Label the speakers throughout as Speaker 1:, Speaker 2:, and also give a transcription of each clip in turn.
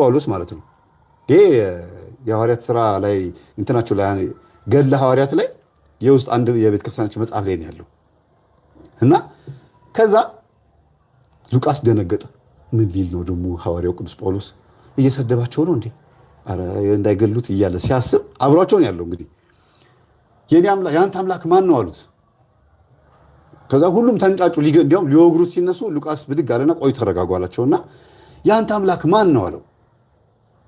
Speaker 1: ጳውሎስ ማለት ነው። ይሄ የሐዋርያት ሥራ ላይ እንትናቸው ላይ ገድለ ሐዋርያት ላይ የውስጥ አንድ የቤተ ክርስቲያናችን መጽሐፍ ላይ ነው ያለው እና ከዛ ሉቃስ ደነገጠ። ምን ሊል ነው ደግሞ ሐዋርያው ቅዱስ ጳውሎስ እየሰደባቸው ነው እንዴ? አረ እንዳይገሉት እያለ ሲያስብ አብሯቸው ነው ያለው። እንግዲህ የኔ አምላክ ያንተ አምላክ ማን ነው አሉት። ከዛ ሁሉም ተንጫጩ። እንዲያውም ሊወግሩት ሲነሱ ሉቃስ ብድግ አለና ቆይ ተረጋጉ አላቸውና ያንተ አምላክ ማን ነው አለው።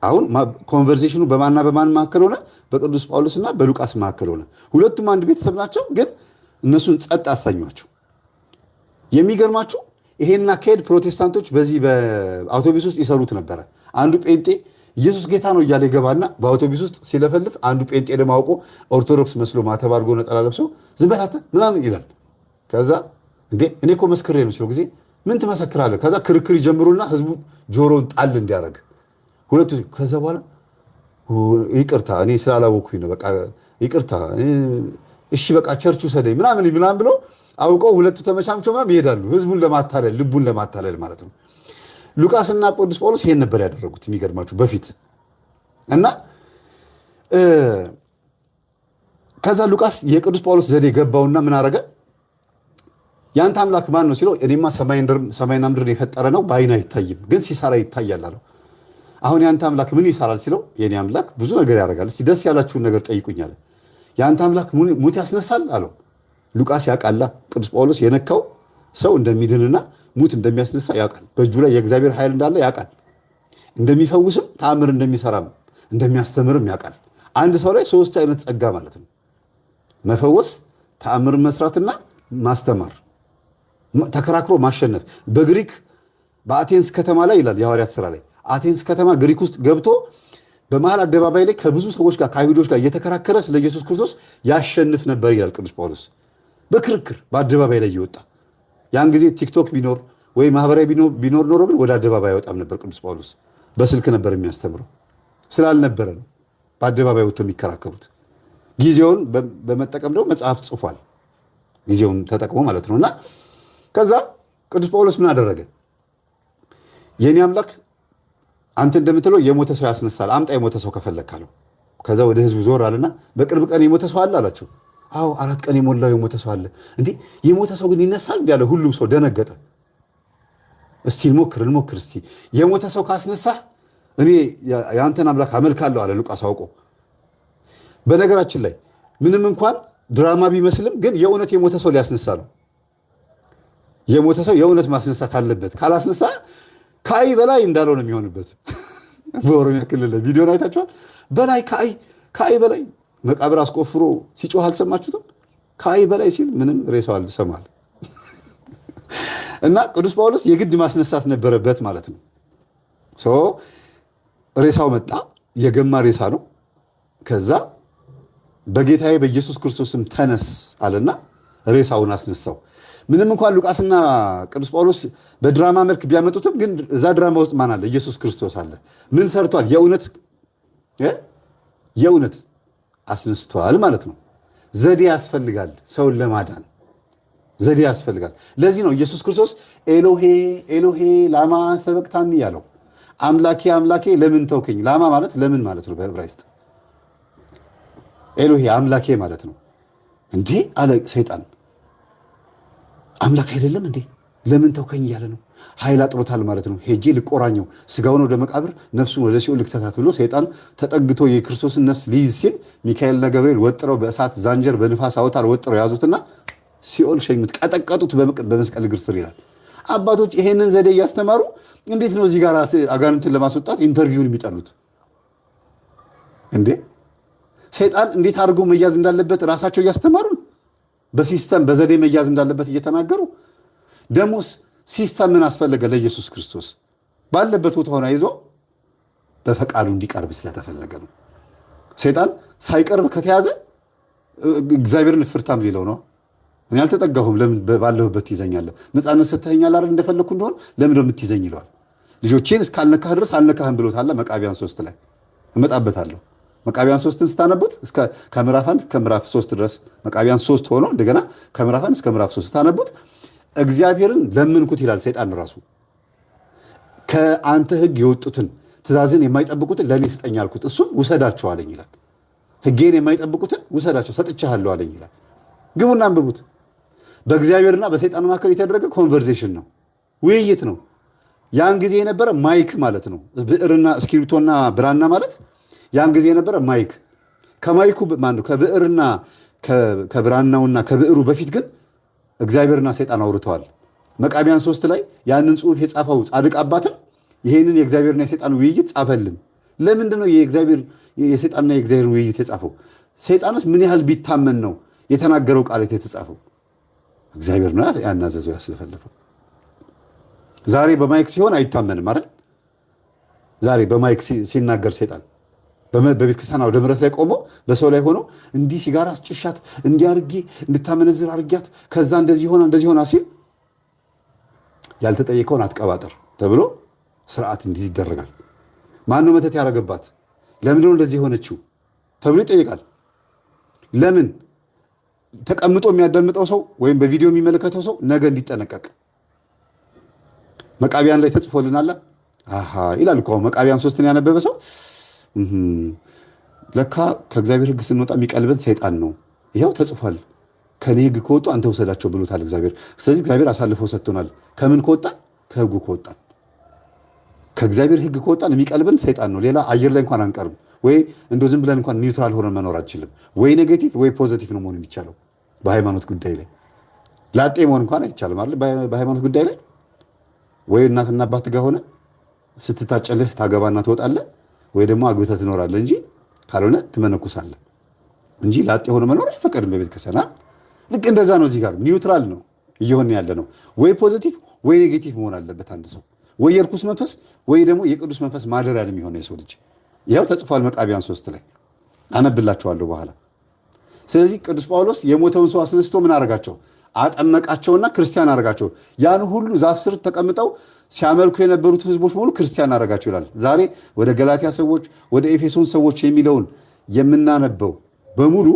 Speaker 1: አሁን ኮንቨርሴሽኑ በማንና በማን መካከል ሆነ? በቅዱስ ጳውሎስና በሉቃስ መካከል ሆነ። ሁለቱም አንድ ቤተሰብ ናቸው፣ ግን እነሱን ጸጥ አሳኟቸው። የሚገርማችሁ ይሄን አካሄድ ፕሮቴስታንቶች በዚህ በአውቶቡስ ውስጥ ይሰሩት ነበረ። አንዱ ጴንጤ ኢየሱስ ጌታ ነው እያለ ይገባና በአውቶቡስ ውስጥ ሲለፈልፍ፣ አንዱ ጴንጤ ደግሞ አውቆ ኦርቶዶክስ መስሎ ማተብ አድርጎ ነጠላ ለብሶ ዝም በል አንተ ምናምን ይላል። ከዛ እንዴ እኔ እኮ መስክሬ ነው ሲለው ጊዜ ምን ትመሰክራለህ? ከዛ ክርክር ይጀምሩና ህዝቡ ጆሮውን ጣል እንዲያደርግ ሁለቱ። ከዛ በኋላ ይቅርታ እኔ ስላላወኩኝ ነው በቃ ይቅርታ፣ እሺ በቃ ቸርቹ ሰደኝ ምናምን ብሎ አውቀው ሁለቱ ተመቻምቸው ምናምን ይሄዳሉ። ህዝቡን ለማታለል ልቡን ለማታለል ማለት ነው። ሉቃስና ቅዱስ ጳውሎስ ይሄን ነበር ያደረጉት የሚገርማችሁ በፊት እና ከዛ ሉቃስ የቅዱስ ጳውሎስ ዘዴ ገባውና ምን አረገ? ያንተ አምላክ ማን ነው ሲለው እኔማ ሰማይና ምድርን የፈጠረ ነው በዓይን አይታይም ግን ሲሰራ ይታያል አለው። አሁን ያንተ አምላክ ምን ይሰራል ሲለው የኔ አምላክ ብዙ ነገር ያደርጋል፣ እስቲ ደስ ያላችሁን ነገር ጠይቁኛል። ያንተ አምላክ ሙት ያስነሳል አለው። ሉቃስ ያውቃላ ቅዱስ ጳውሎስ የነካው ሰው እንደሚድንና ሙት እንደሚያስነሳ ያውቃል። በእጁ ላይ የእግዚአብሔር ኃይል እንዳለ ያውቃል። እንደሚፈውስም ተአምር እንደሚሰራም እንደሚያስተምርም ያውቃል። አንድ ሰው ላይ ሶስት አይነት ጸጋ ማለት ነው፣ መፈወስ፣ ተአምር መስራትና ማስተማር፣ ተከራክሮ ማሸነፍ። በግሪክ በአቴንስ ከተማ ላይ ይላል የሐዋርያት ሥራ ላይ አቴንስ ከተማ ግሪክ ውስጥ ገብቶ በመሃል አደባባይ ላይ ከብዙ ሰዎች ጋር ከአይሁዶች ጋር እየተከራከረ ስለ ኢየሱስ ክርስቶስ ያሸንፍ ነበር ይላል ቅዱስ ጳውሎስ። በክርክር በአደባባይ ላይ እየወጣ ያን ጊዜ ቲክቶክ ቢኖር ወይ ማህበራዊ ቢኖር ኖሮ ግን ወደ አደባባይ አይወጣም ነበር ቅዱስ ጳውሎስ። በስልክ ነበር የሚያስተምረው። ስላልነበረ ነው በአደባባይ ወጥቶ የሚከራከሩት። ጊዜውን በመጠቀም ደግሞ መጽሐፍ ጽፏል። ጊዜውን ተጠቅሞ ማለት ነውና ከዛ ቅዱስ ጳውሎስ ምን አደረገ? የኔ አምላክ አንተ እንደምትለው የሞተ ሰው ያስነሳል፣ አምጣ የሞተ ሰው ከፈለክ አለው። ከዛ ወደ ህዝቡ ዞር አለና በቅርብ ቀን የሞተ ሰው አለ አላቸው። አዎ 4 ቀን የሞላው የሞተ ሰው አለ። እንዴ የሞተ ሰው ግን ይነሳል እንዴ አለ። ሁሉም ሰው ደነገጠ። እስቲ እንሞክር እስቲ የሞተ ሰው ካስነሳህ እኔ ያንተን አምላክ አመልካለሁ አለ ሉቃስ አውቆ። በነገራችን ላይ ምንም እንኳን ድራማ ቢመስልም ግን የእውነት የሞተ ሰው ሊያስነሳ ነው። የሞተ ሰው የእውነት ማስነሳት አለበት። ካላስነሳ ከአይ በላይ እንዳለው ነው የሚሆንበት። በኦሮሚያ ክልል ላይ ቪዲዮን አይታችኋል። በላይ ከአይ በላይ መቃብር አስቆፍሮ ሲጮህ አልሰማችሁትም? ከአይ በላይ ሲል ምንም ሬሳው አልሰማል። እና ቅዱስ ጳውሎስ የግድ ማስነሳት ነበረበት ማለት ነው። ሬሳው መጣ። የገማ ሬሳ ነው። ከዛ በጌታዬ በኢየሱስ ክርስቶስም ተነስ አለና ሬሳውን አስነሳው። ምንም እንኳን ሉቃስና ቅዱስ ጳውሎስ በድራማ መልክ ቢያመጡትም ግን እዛ ድራማ ውስጥ ማን አለ? ኢየሱስ ክርስቶስ አለ። ምን ሰርቷል? የእውነት አስነስተዋል ማለት ነው። ዘዴ ያስፈልጋል፣ ሰውን ለማዳን ዘዴ ያስፈልጋል። ለዚህ ነው ኢየሱስ ክርስቶስ ኤሎሄ ኤሎሄ ላማ ሰበቅታኒ ያለው። አምላኬ አምላኬ ለምን ተውከኝ። ላማ ማለት ለምን ማለት ነው በዕብራይስጥ። ኤሎሄ አምላኬ ማለት ነው። እንዴ አለ ሰይጣን፣ አምላክ አይደለም እንዴ ለምን ተውከኝ እያለ ነው። ኃይል አጥሮታል ማለት ነው። ሄጄ ልቆራኘው፣ ስጋውን ወደ መቃብር ነፍሱን ወደ ሲኦል ልክተታት ብሎ ሰይጣን ተጠግቶ የክርስቶስን ነፍስ ሊይዝ ሲል ሚካኤልና ገብርኤል ወጥረው በእሳት ዛንጀር በንፋስ አውታር ወጥረው ያዙትና ሲኦል ሸኙት፣ ቀጠቀጡት በመስቀል እግር ስር ይላል። አባቶች ይሄንን ዘዴ እያስተማሩ እንዴት ነው እዚህ ጋር አጋንንትን ለማስወጣት ኢንተርቪውን የሚጠሉት እንዴ? ሰይጣን እንዴት አድርጎ መያዝ እንዳለበት ራሳቸው እያስተማሩ በሲስተም በዘዴ መያዝ እንዳለበት እየተናገሩ ደሞስ ሲስተም ምን አስፈለገ? ለኢየሱስ ክርስቶስ ባለበት ቦታ ሆና ይዞ በፈቃዱ እንዲቀርብ ስለተፈለገ ነው። ሰይጣን ሳይቀርብ ከተያዘ እግዚአብሔርን ፍርታም ሊለው ነው። እኔ አልተጠጋሁም፣ ለምን ባለሁበት ትይዘኛለህ? ነፃነት ሰጥተኸኛል አይደል? እንደፈለግኩ እንደሆን ለምን ነው የምትይዘኝ ይለዋል። ልጆቼን እስካልነካህ ድረስ አልነካህም ብሎታል። መቃቢያን 3 ላይ እመጣበታለሁ። መቃቢያን 3ን ስታነቡት ከምዕራፍ 1 እስከ ምዕራፍ 3 ድረስ መቃቢያን 3 ሆኖ እንደገና ከምዕራፍ 1 እስከ ምዕራፍ 3 ስታነቡት እግዚአብሔርን ለምንኩት ይላል ሰይጣን ራሱ። ከአንተ ሕግ የወጡትን ትእዛዝን የማይጠብቁትን ለእኔ ስጠኝ አልኩት፣ እሱም ውሰዳቸው አለኝ ይላል። ሕጌን የማይጠብቁትን ውሰዳቸው ሰጥቻለሁ አለኝ ይላል። ግቡና አንብቡት። በእግዚአብሔርና በሰይጣን መካከል የተደረገ ኮንቨርሴሽን ነው፣ ውይይት ነው። ያን ጊዜ የነበረ ማይክ ማለት ነው። ብዕርና እስክሪብቶና ብራና ማለት ያን ጊዜ የነበረ ማይክ። ከማይኩ ማነው ከብዕርና ከብራናውና ከብዕሩ በፊት ግን እግዚአብሔርና ሰይጣን አውርተዋል። መቃቢያን 3 ላይ ያንን ጽሑፍ የጻፈው ጻድቅ አባትም ይሄንን የእግዚአብሔርና የሰይጣን ውይይት ጻፈልን። ለምንድን ነው የሰይጣንና የእግዚአብሔር ውይይት የጻፈው? ሰይጣንስ ምን ያህል ቢታመን ነው የተናገረው ቃል የተጻፈው? እግዚአብሔር ነው ያናዘዘው ያስለፈለፈው። ዛሬ በማይክ ሲሆን አይታመንም አይደል? ዛሬ በማይክ ሲናገር ሰይጣን በቤተ ክርስቲያን ወደ ምሕረት ላይ ቆሞ በሰው ላይ ሆኖ እንዲህ ሲጋራ አስጭሻት እንዲህ አድርጌ እንድታመነዝር አድርጊያት ከዛ እንደዚህ ሆና ሲል ያልተጠየቀውን አትቀባጠር ተብሎ ስርዓት እንዲህ ይደረጋል። ማን ነው መተት ያደረገባት? ለምንድን ነው እንደዚህ የሆነችው ተብሎ ይጠይቃል። ለምን? ተቀምጦ የሚያዳምጠው ሰው ወይም በቪዲዮ የሚመለከተው ሰው ነገ እንዲጠነቀቅ መቃቢያን ላይ ተጽፎልናል። ይላል እኮ መቃቢያን 3ን ያነበበ ሰው ለካ ከእግዚአብሔር ሕግ ስንወጣ የሚቀልበን ሰይጣን ነው። ይኸው ተጽፏል፣ ከኔ ሕግ ከወጡ አንተ ውሰዳቸው ብሎታል እግዚአብሔር። ስለዚህ እግዚአብሔር አሳልፈው ሰጥቶናል። ከምን ከወጣን? ከሕጉ ከወጣን። ከእግዚአብሔር ሕግ ከወጣን የሚቀልበን ሰይጣን ነው። ሌላ አየር ላይ እንኳን አንቀርም። ወይ እንደው ዝም ብለን እንኳን ኒውትራል ሆነን መኖር አንችልም። ወይ ኔጌቲቭ ወይ ፖዚቲቭ ነው መሆን የሚቻለው። በሃይማኖት ጉዳይ ላይ ላጤ መሆን እንኳን አይቻልም አይደል? በሃይማኖት ጉዳይ ላይ ወይ እናትና አባት ጋር ሆነ ስትታጨልህ ታገባና ትወጣለህ፣ ወይ ደግሞ አግብተህ ትኖራለህ እንጂ ካልሆነ ትመነኩሳለህ እንጂ ላጤ ሆነ መኖር አይፈቀድም በቤተ ክርስቲያን። ልክ እንደዛ ነው። እዚህ ጋር ኒውትራል ነው እየሆነ ያለ ነው። ወይ ፖዚቲቭ ወይ ኔጌቲቭ መሆን አለበት አንድ ሰው። ወይ የርኩስ መንፈስ ወይ ደግሞ የቅዱስ መንፈስ ማደሪያ ነው የሚሆነው የሰው ልጅ። ይኸው ተጽፏል መቃቢያን 3 ላይ አነብላችኋለሁ በኋላ። ስለዚህ ቅዱስ ጳውሎስ የሞተውን ሰው አስነስቶ ምን አደረጋቸው? አጠመቃቸውና ክርስቲያን አደረጋቸው። ያን ሁሉ ዛፍ ስር ተቀምጠው ሲያመልኩ የነበሩት ህዝቦች በሙሉ ክርስቲያን አደረጋቸው ይላል። ዛሬ ወደ ገላትያ ሰዎች ወደ ኤፌሶን ሰዎች የሚለውን የምናነበው በሙሉ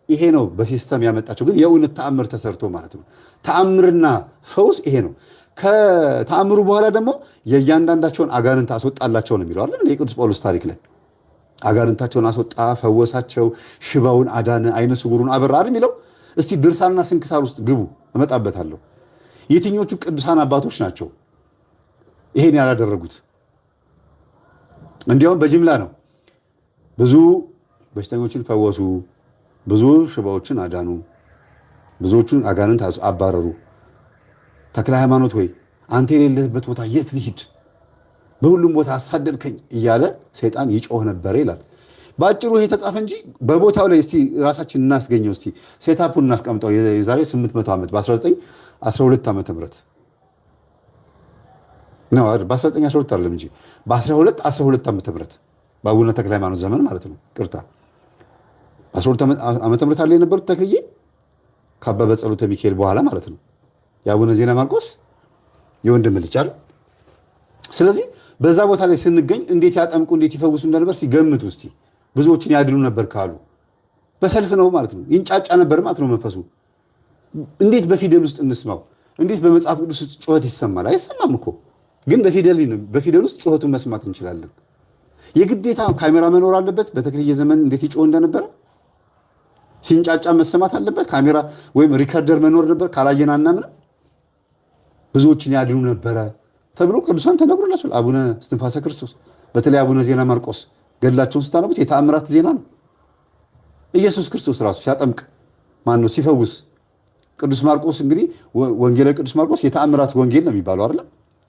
Speaker 1: ይሄ ነው በሲስተም ያመጣቸው። ግን የእውነት ተአምር ተሰርቶ ማለት ነው። ተአምርና ፈውስ ይሄ ነው። ከተአምሩ በኋላ ደግሞ የእያንዳንዳቸውን አጋንንት አስወጣላቸው ነው የሚለው አይደል? የቅዱስ ጳውሎስ ታሪክ ላይ አጋንንታቸውን አስወጣ፣ ፈወሳቸው፣ ሽባውን አዳነ፣ አይነ ስውሩን አበራ አይደል የሚለው። እስቲ ድርሳንና ስንክሳር ውስጥ ግቡ፣ እመጣበታለሁ። የትኞቹ ቅዱሳን አባቶች ናቸው ይሄን ያላደረጉት? እንዲያውም በጅምላ ነው። ብዙ በሽተኞችን ፈወሱ፣ ብዙ ሽባዎችን አዳኑ፣ ብዙዎቹን አጋንንት አባረሩ። ተክለ ሃይማኖት ሆይ አንተ የሌለህበት ቦታ የት ልሂድ? በሁሉም ቦታ አሳደድከኝ እያለ ሰይጣን ይጮህ ነበረ ይላል። በአጭሩ ይሄ ተጻፈ እንጂ በቦታው ላይ እስቲ ራሳችን እናስገኘው። እስቲ ሴታፑን እናስቀምጠው። የዛሬ 800 ዓመት በ1912 ዓመተ ምህረት ነው። በ1912 አይደለም እንጂ በ1212 ዓመተ ምህረት በአቡነ ተክለ ሃይማኖት ዘመን ማለት ነው። ቅርታ 12 ዓመተ ምህረት አለ የነበሩት ተክልዬ ከአባ በጸሎተ ሚካኤል በኋላ ማለት ነው። የአቡነ ዜና ማርቆስ የወንድም ልጅ አይደል? ስለዚህ በዛ ቦታ ላይ ስንገኝ እንዴት ያጠምቁ እንዴት ይፈውሱ እንደነበር ሲገምቱ እስቲ። ብዙዎችን ያድኑ ነበር ካሉ በሰልፍ ነው ማለት ነው። ይንጫጫ ነበር ማለት ነው መንፈሱ። እንዴት በፊደል ውስጥ እንስማው? እንዴት በመጽሐፍ ቅዱስ ውስጥ ጩኸት ይሰማል? አይሰማም እኮ ግን በፊደል ውስጥ ጩኸቱን መስማት እንችላለን። የግዴታ ካሜራ መኖር አለበት። በተክልየ ዘመን እንዴት ይጮህ እንደነበረ ሲንጫጫ መሰማት አለበት። ካሜራ ወይም ሪከርደር መኖር ነበር። ካላየን አናምንም። ብዙዎችን ያድኑ ነበረ ተብሎ ቅዱሳን ተነግሮላቸዋል። አቡነ እስትንፋሰ ክርስቶስ በተለይ አቡነ ዜና ማርቆስ ገድላቸውን ስታነቡት የተአምራት ዜና ነው። ኢየሱስ ክርስቶስ ራሱ ሲያጠምቅ ማነው ሲፈውስ? ቅዱስ ማርቆስ እንግዲህ ወንጌላዊ ቅዱስ ማርቆስ የተአምራት ወንጌል ነው የሚባለው አይደለም?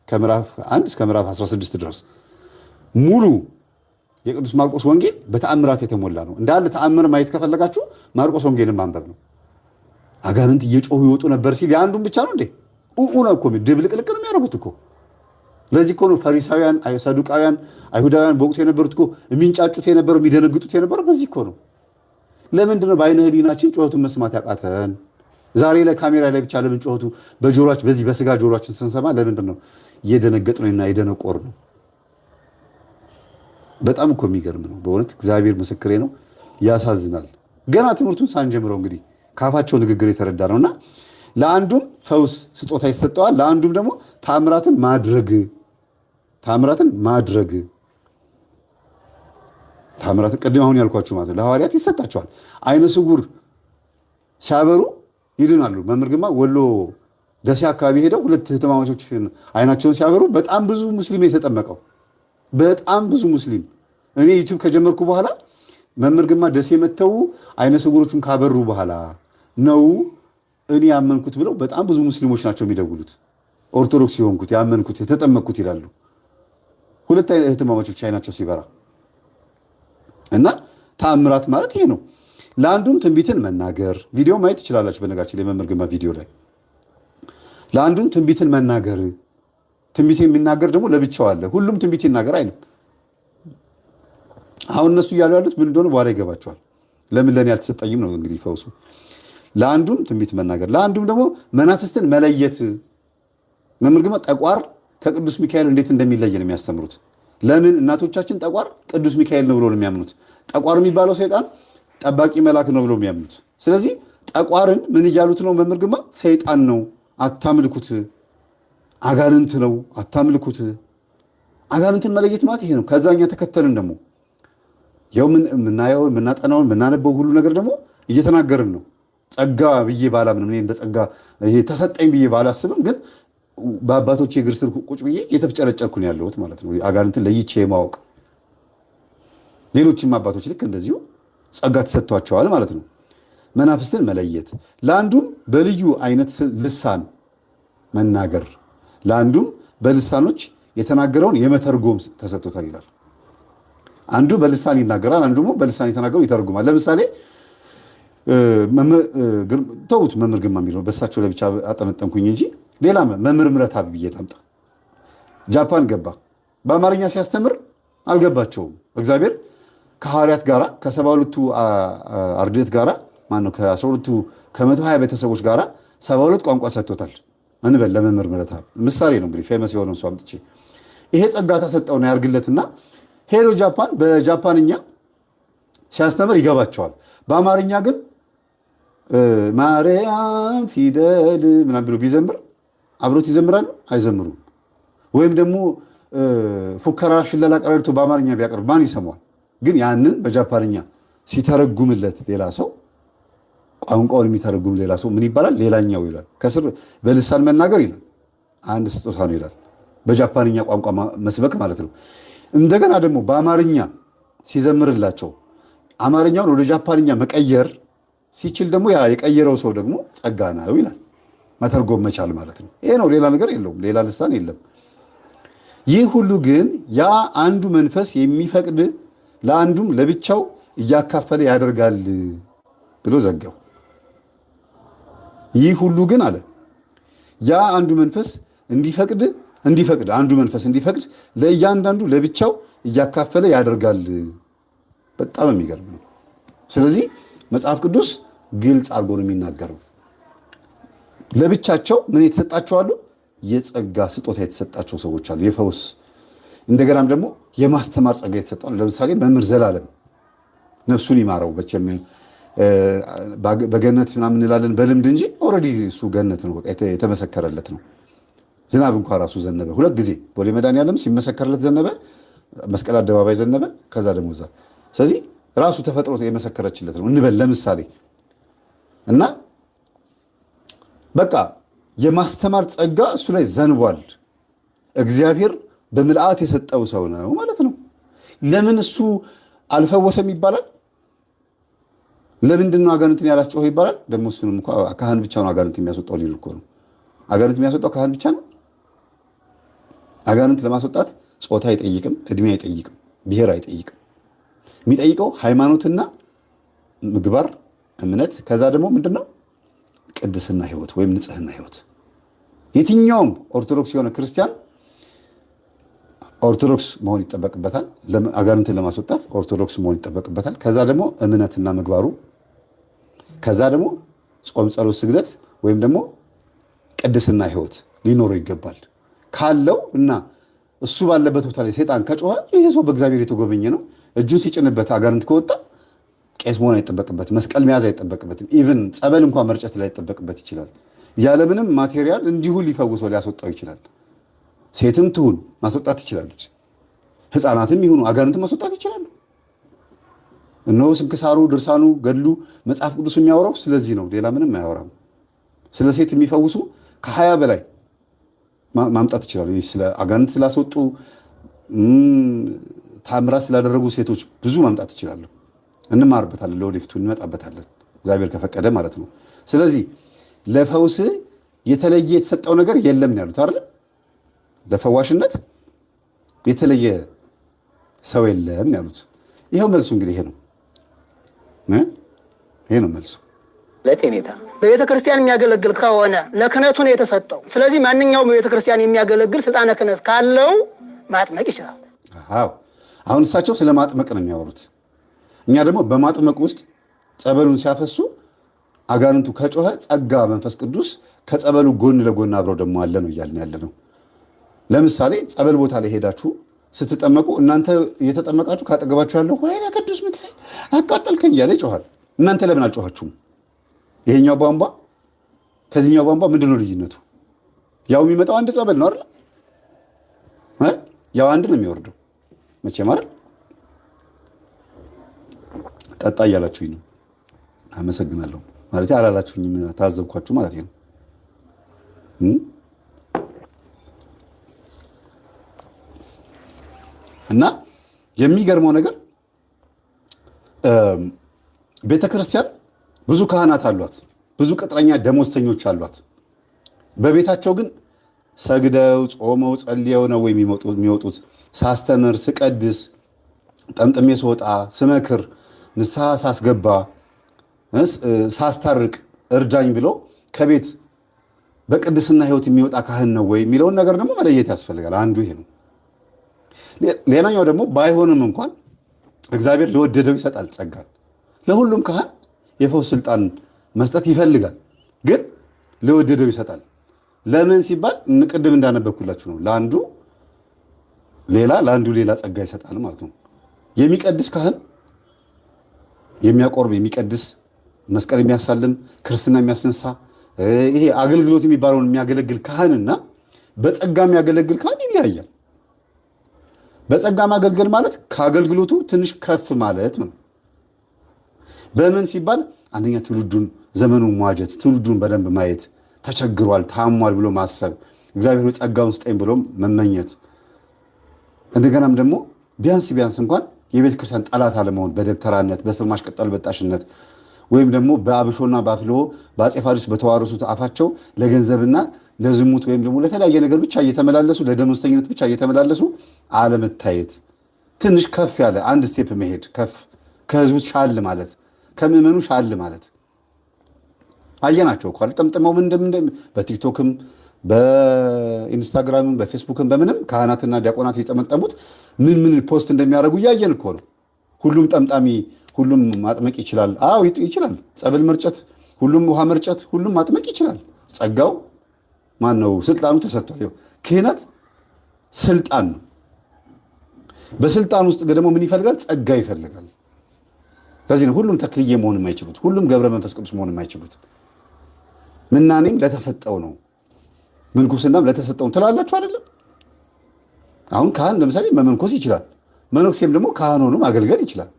Speaker 1: ከምዕራፍ 1 እስከ ምዕራፍ 16 ድረስ ሙሉ የቅዱስ ማርቆስ ወንጌል በተአምራት የተሞላ ነው። እንዳለ ተአምር ማየት ከፈለጋችሁ ማርቆስ ወንጌልን ማንበብ ነው። አጋንንት እየጮሁ ይወጡ ነበር ሲል የአንዱን ብቻ ነው እንዴ? ነው እኮ ድብልቅልቅ ነው የሚያደርጉት እኮ። ለዚህ እኮ ነው ፈሪሳውያን፣ ሰዱቃውያን፣ አይሁዳውያን በወቅቱ የነበሩት እኮ የሚንጫጩት የነበረው የሚደነግጡት የነበረው በዚህ እኮ ነው። ለምንድን ነው በአይነ ህሊናችን ጩኸቱን መስማት ያቃተን? ዛሬ ላይ ካሜራ ላይ ብቻ ለምን ጩኸቱ በጆሮአችን በዚህ በስጋ ጆሮአችን ስንሰማ ለምንድን ነው እየደነገጥ ነው እና የደነቆር ነው? በጣም እኮ የሚገርም ነው በእውነት እግዚአብሔር ምስክሬ ነው። ያሳዝናል። ገና ትምህርቱን ሳንጀምረው እንግዲህ ካፋቸው ንግግር የተረዳ ነውና ለአንዱም ፈውስ ስጦታ ይሰጠዋል፣ ለአንዱም ደግሞ ታምራትን ማድረግ ታምራት ቅድም አሁን ያልኳችሁ ማለት ነው። ለሐዋርያት ይሰጣቸዋል። አይነ ስውር ሲያበሩ ይድናሉ። መምህር ግርማ ወሎ ደሴ አካባቢ ሄደው 2 እህትማማቾች አይናቸውን ሲያበሩ በጣም ብዙ ሙስሊም የተጠመቀው በጣም ብዙ ሙስሊም። እኔ ዩቲዩብ ከጀመርኩ በኋላ መምህር ግርማ ደሴ መተው አይነ ስውሮቹን ካበሩ በኋላ ነው እኔ ያመንኩት ብለው በጣም ብዙ ሙስሊሞች ናቸው የሚደውሉት። ኦርቶዶክስ የሆንኩት ያመንኩት የተጠመቅኩት ይላሉ። 2 እህትማማቾች አይናቸው ሲበራ እና ተአምራት ማለት ይሄ ነው። ለአንዱም ትንቢትን መናገር ቪዲዮ ማየት ትችላላችሁ። በነጋችን ላይ መምህር ግርማ ቪዲዮ ላይ ለአንዱም ትንቢትን መናገር፣ ትንቢት የሚናገር ደግሞ ለብቻው አለ። ሁሉም ትንቢት ይናገር አይልም። አሁን እነሱ እያሉ ያሉት ምን እንደሆነ በኋላ ይገባቸዋል። ለምን ለኔ ያልተሰጠኝም ነው እንግዲህ ፈውሱ። ለአንዱም ትንቢት መናገር፣ ለአንዱም ደግሞ መናፍስትን መለየት። መምህር ግርማ ጠቋር ከቅዱስ ሚካኤል እንዴት እንደሚለይ ነው የሚያስተምሩት። ለምን እናቶቻችን ጠቋር ቅዱስ ሚካኤል ነው ብሎ ነው የሚያምኑት። ጠቋር የሚባለው ሰይጣን ጠባቂ መልአክ ነው ብሎ የሚያምኑት። ስለዚህ ጠቋርን ምን እያሉት ነው መምህር ግርማ? ሰይጣን ነው አታምልኩት፣ አጋንንት ነው አታምልኩት። አጋንንትን መለየት ማለት ይሄ ነው። ከዛኛ ተከተልን ደግሞ ያው የምናየው የምናጠናውን የምናነበው ሁሉ ነገር ደግሞ እየተናገርን ነው። ጸጋ ብዬ ባላምንም እኔ እንደ ጸጋ ይሄ ተሰጠኝ ብዬ ባላስብም ግን በአባቶቼ እግር ስር ቁጭ ብዬ የተፍጨረጨርኩ ነው ያለሁት ማለት ነው። አጋንንትን ለይቼ ማወቅ። ሌሎችም አባቶች ልክ እንደዚሁ ጸጋ ተሰጥቷቸዋል ማለት ነው። መናፍስትን መለየት፣ ለአንዱም በልዩ አይነት ልሳን መናገር፣ ለአንዱም በልሳኖች የተናገረውን የመተርጎም ተሰጥቶታል ይላል። አንዱ በልሳን ይናገራል፣ አንዱ ደግሞ በልሳን የተናገረው ይተረጉማል። ለምሳሌ ተውት መምህር ግርማ የሚለው በእሳቸው ለብቻ አጠነጠንኩኝ እንጂ ሌላ መምህር ምረታብ ብዬ ላምጣ። ጃፓን ገባ። በአማርኛ ሲያስተምር አልገባቸውም። እግዚአብሔር ከሐዋርያት ጋራ ከ72ቱ አርድእት ጋራ ማነው ከ12ቱ ከ120 ቤተሰቦች ጋራ 72 ቋንቋ ሰጥቶታል እንበል። ለመምህር ምረታብ ምሳሌ ነው እንግዲህ ፌመስ የሆነውን ሰው አምጥቼ ይሄ ጸጋ ተሰጠውና ያርግለትና ሄዶ ጃፓን በጃፓንኛ ሲያስተምር ይገባቸዋል። በአማርኛ ግን ማርያም ፊደል ምናምን ብሎ ቢዘምር አብሮት ይዘምራሉ? አይዘምሩም። ወይም ደግሞ ፉከራ፣ ሽለላ፣ ቀረርቶ በአማርኛ ቢያቀርብ ማን ይሰማዋል? ግን ያንን በጃፓንኛ ሲተረጉምለት ሌላ ሰው ቋንቋውን የሚተረጉም ሌላ ሰው ምን ይባላል? ሌላኛው ይላል። ከስር በልሳን መናገር ይላል አንድ ስጦታ ነው ይላል። በጃፓንኛ ቋንቋ መስበክ ማለት ነው። እንደገና ደግሞ በአማርኛ ሲዘምርላቸው አማርኛውን ወደ ጃፓንኛ መቀየር ሲችል ደግሞ ያ የቀየረው ሰው ደግሞ ጸጋ ነው ይላል። መተርጎም መቻል ማለት ነው። ይሄ ነው፣ ሌላ ነገር የለውም፣ ሌላ ልሳን የለም። ይህ ሁሉ ግን ያ አንዱ መንፈስ የሚፈቅድ ለአንዱም ለብቻው እያካፈለ ያደርጋል ብሎ ዘጋው። ይህ ሁሉ ግን አለ ያ አንዱ መንፈስ እንዲፈቅድ አንዱ መንፈስ እንዲፈቅድ ለእያንዳንዱ ለብቻው እያካፈለ ያደርጋል። በጣም የሚገርም ነው። ስለዚህ መጽሐፍ ቅዱስ ግልጽ አድርጎ ነው የሚናገረው። ለብቻቸው ምን የተሰጣቸው አሉ? የጸጋ ስጦታ የተሰጣቸው ሰዎች አሉ። የፈውስ እንደገናም ደግሞ የማስተማር ጸጋ የተሰጣሉ። ለምሳሌ መምህር ዘላለም ነፍሱን ይማረው። በቸም በገነት ምናምን እንላለን በልምድ እንጂ ኦልሬዲ እሱ ገነት ነው፣ የተመሰከረለት ነው። ዝናብ እንኳን ራሱ ዘነበ 2 ጊዜ ቦሌ መድኃኔዓለም ሲመሰከርለት ዘነበ፣ መስቀል አደባባይ ዘነበ፣ ከዛ ደግሞ እዛ። ስለዚህ ራሱ ተፈጥሮ የመሰከረችለት ነው እንበል ለምሳሌ። እና በቃ የማስተማር ጸጋ እሱ ላይ ዘንቧል። እግዚአብሔር በምልአት የሰጠው ሰው ነው ማለት ነው። ለምን እሱ አልፈወሰም ይባላል? ለምንድን ነው አጋንንትን ያላስጮኸ ይባላል? ደግሞ እሱንም እንኳ ካህን ብቻ ነው አጋንንት የሚያስወጣው ሊል እኮ ነው። አጋንንት የሚያስወጣው ካህን ብቻ ነው። አጋንንት ለማስወጣት ጾታ አይጠይቅም፣ እድሜ አይጠይቅም፣ ብሔር አይጠይቅም። የሚጠይቀው ሃይማኖትና ምግባር፣ እምነት፣ ከዛ ደግሞ ምንድነው ቅድስና ህይወት ወይም ንጽህና ህይወት። የትኛውም ኦርቶዶክስ የሆነ ክርስቲያን ኦርቶዶክስ መሆን ይጠበቅበታል። አጋንንትን ለማስወጣት ኦርቶዶክስ መሆን ይጠበቅበታል። ከዛ ደግሞ እምነትና ምግባሩ፣ ከዛ ደግሞ ጾም፣ ጸሎት፣ ስግደት ወይም ደግሞ ቅድስና ህይወት ሊኖረው ይገባል። ካለው እና እሱ ባለበት ቦታ ላይ ሰይጣን ከጮኸ ይሄ ሰው በእግዚአብሔር የተጎበኘ ነው። እጁን ሲጭንበት አጋንንት ከወጣ ቄስ መሆን አይጠበቅበትም፣ መስቀል መያዝ አይጠበቅበትም፣ ኢቭን ጸበል እንኳን መርጨት ላይ አይጠበቅበት ይችላል። ያለምንም ማቴሪያል እንዲሁ ሊፈውሰው ሊያስወጣው ይችላል። ሴትም ትሁን ማስወጣት ትችላለች። ህፃናትም ይሁኑ አጋንንትን ማስወጣት ይችላሉ። እነሆ ስንክሳሩ፣ ድርሳኑ፣ ገድሉ፣ መጽሐፍ ቅዱስ የሚያወራው ስለዚህ ነው። ሌላ ምንም አያወራም። ስለ ሴት የሚፈውሱ ከ20 በላይ ማምጣት ይችላሉ። ስለ አጋንንት ስላስወጡ ታምራት ስላደረጉ ሴቶች ብዙ ማምጣት ይችላሉ። እንማርበታለን፣ ለወደፊቱ እንመጣበታለን፣ እግዚአብሔር ከፈቀደ ማለት ነው። ስለዚህ ለፈውስ የተለየ የተሰጠው ነገር የለም ነው ያሉት አይደል? ለፈዋሽነት የተለየ ሰው የለም ያሉት። ይሄው መልሱ እንግዲህ ይሄ ነው መልሱ።
Speaker 2: ለቴኔታ በቤተ ክርስቲያን የሚያገለግል ከሆነ ለክህነቱ ነው የተሰጠው። ስለዚህ ማንኛውም በቤተ ክርስቲያን የሚያገለግል ስልጣነ ክህነት ካለው ማጥመቅ ይችላል።
Speaker 1: አዎ አሁን እሳቸው ስለ ማጥመቅ ነው የሚያወሩት። እኛ ደግሞ በማጥመቅ ውስጥ ጸበሉን ሲያፈሱ አጋንንቱ ከጮኸ ጸጋ መንፈስ ቅዱስ ከጸበሉ ጎን ለጎን አብረው ደግሞ አለ ነው እያልን ያለ ነው። ለምሳሌ ጸበል ቦታ ላይ ሄዳችሁ ስትጠመቁ እናንተ እየተጠመቃችሁ ካጠገባችሁ ያለው ወይኔ ቅዱስ ሚካኤል አቃጠልከኝ እያለ ይጮሃል። እናንተ ለምን አልጮኻችሁም? ይሄኛው ቧንቧ ከዚህኛው ቧንቧ ምንድን ነው ልዩነቱ? ያው የሚመጣው አንድ ጸበል ነው አይደል? ያው አንድ ነው የሚወርደው መቼም አይደል? ጠጣ እያላችሁኝ ነው። አመሰግናለሁ ማለት አላላችሁኝም፣ ታዘብኳችሁ ማለት ነው። እና የሚገርመው ነገር ቤተክርስቲያን ብዙ ካህናት አሏት፣ ብዙ ቅጥረኛ ደሞዝተኞች አሏት። በቤታቸው ግን ሰግደው ጾመው ጸልየው ነው የሚወጡት። ሳስተምር፣ ስቀድስ፣ ጠምጥሜ ስወጣ፣ ስመክር፣ ንስሐ ሳስገባ፣ ሳስታርቅ እርዳኝ ብሎ ከቤት በቅድስና ሕይወት የሚወጣ ካህን ነው ወይ የሚለውን ነገር ደግሞ መለየት ያስፈልጋል። አንዱ ይሄ ነው። ሌላኛው ደግሞ ባይሆንም እንኳን እግዚአብሔር ለወደደው ይሰጣል ጸጋን። ለሁሉም ካህን የፈውስ ስልጣን መስጠት ይፈልጋል፣ ግን ለወደደው ይሰጣል። ለምን ሲባል ቅድም እንዳነበብኩላችሁ ነው። ለአንዱ ሌላ ጸጋ ይሰጣል ማለት ነው። የሚቀድስ ካህን የሚያቆርብ የሚቀድስ መስቀል የሚያሳልም ክርስትና የሚያስነሳ ይሄ አገልግሎት የሚባለውን የሚያገለግል ካህንና በጸጋ የሚያገለግል ካህን ይለያያል። በጸጋ ማገልገል ማለት ከአገልግሎቱ ትንሽ ከፍ ማለት ነው። በምን ሲባል አንደኛ ትውልዱን ዘመኑን መዋጀት፣ ትውልዱን በደንብ ማየት፣ ተቸግሯል ታሟል ብሎ ማሰብ፣ እግዚአብሔር ጸጋውን ስጠኝ ብሎ መመኘት፣ እንደገናም ደግሞ ቢያንስ እንኳን የቤተ ክርስቲያን ጠላት አለመሆን፣ በደብተራነት በስር ማሽቀጠል በጣሽነት ወይም ደግሞ በአብሾና በአፍልሆ በአፄ ፋሪስ በተዋረሱት አፋቸው ለገንዘብና ለዝሙት ወይም ደግሞ ለተለያየ ነገር ብቻ እየተመላለሱ ለደሞዝተኝነት ብቻ እየተመላለሱ አለመታየት፣ ትንሽ ከፍ ያለ አንድ ስቴፕ መሄድ፣ ከፍ ከህዝቡ ሻል ማለት፣ ከምዕመኑ ሻል ማለት አየናቸው እኮ ጠምጥመው በቲክቶክም በኢንስታግራምም በፌስቡክም በምንም ካህናትና ዲያቆናት የጠመጠሙት ምን ፖስት እንደሚያደርጉ እያየን እኮ ነው። ሁሉም ጠምጣሚ ሁሉም ማጥመቅ ይችላል። አዎ ይችላል። ጸበል መርጨት፣ ሁሉም ውሃ መርጨት፣ ሁሉም ማጥመቅ ይችላል። ጸጋው ማነው? ስልጣኑ ተሰጥቷል። ክህነት ስልጣን ነው። በስልጣን ውስጥ ደግሞ ምን ይፈልጋል? ጸጋ ይፈልጋል። ስለዚህ ነው ሁሉም ተክልዬ መሆን የማይችሉት፣ ሁሉም ገብረ መንፈስ ቅዱስ መሆን የማይችሉት። ምናኔም ለተሰጠው ነው፣ ምንኩስናም ለተሰጠው ትላላችሁ አይደለም? አሁን ካህን ለምሳሌ መመንኮስ ይችላል፣ መነኩሴም ደግሞ ካህን ሆኖ ማገልገል ይችላል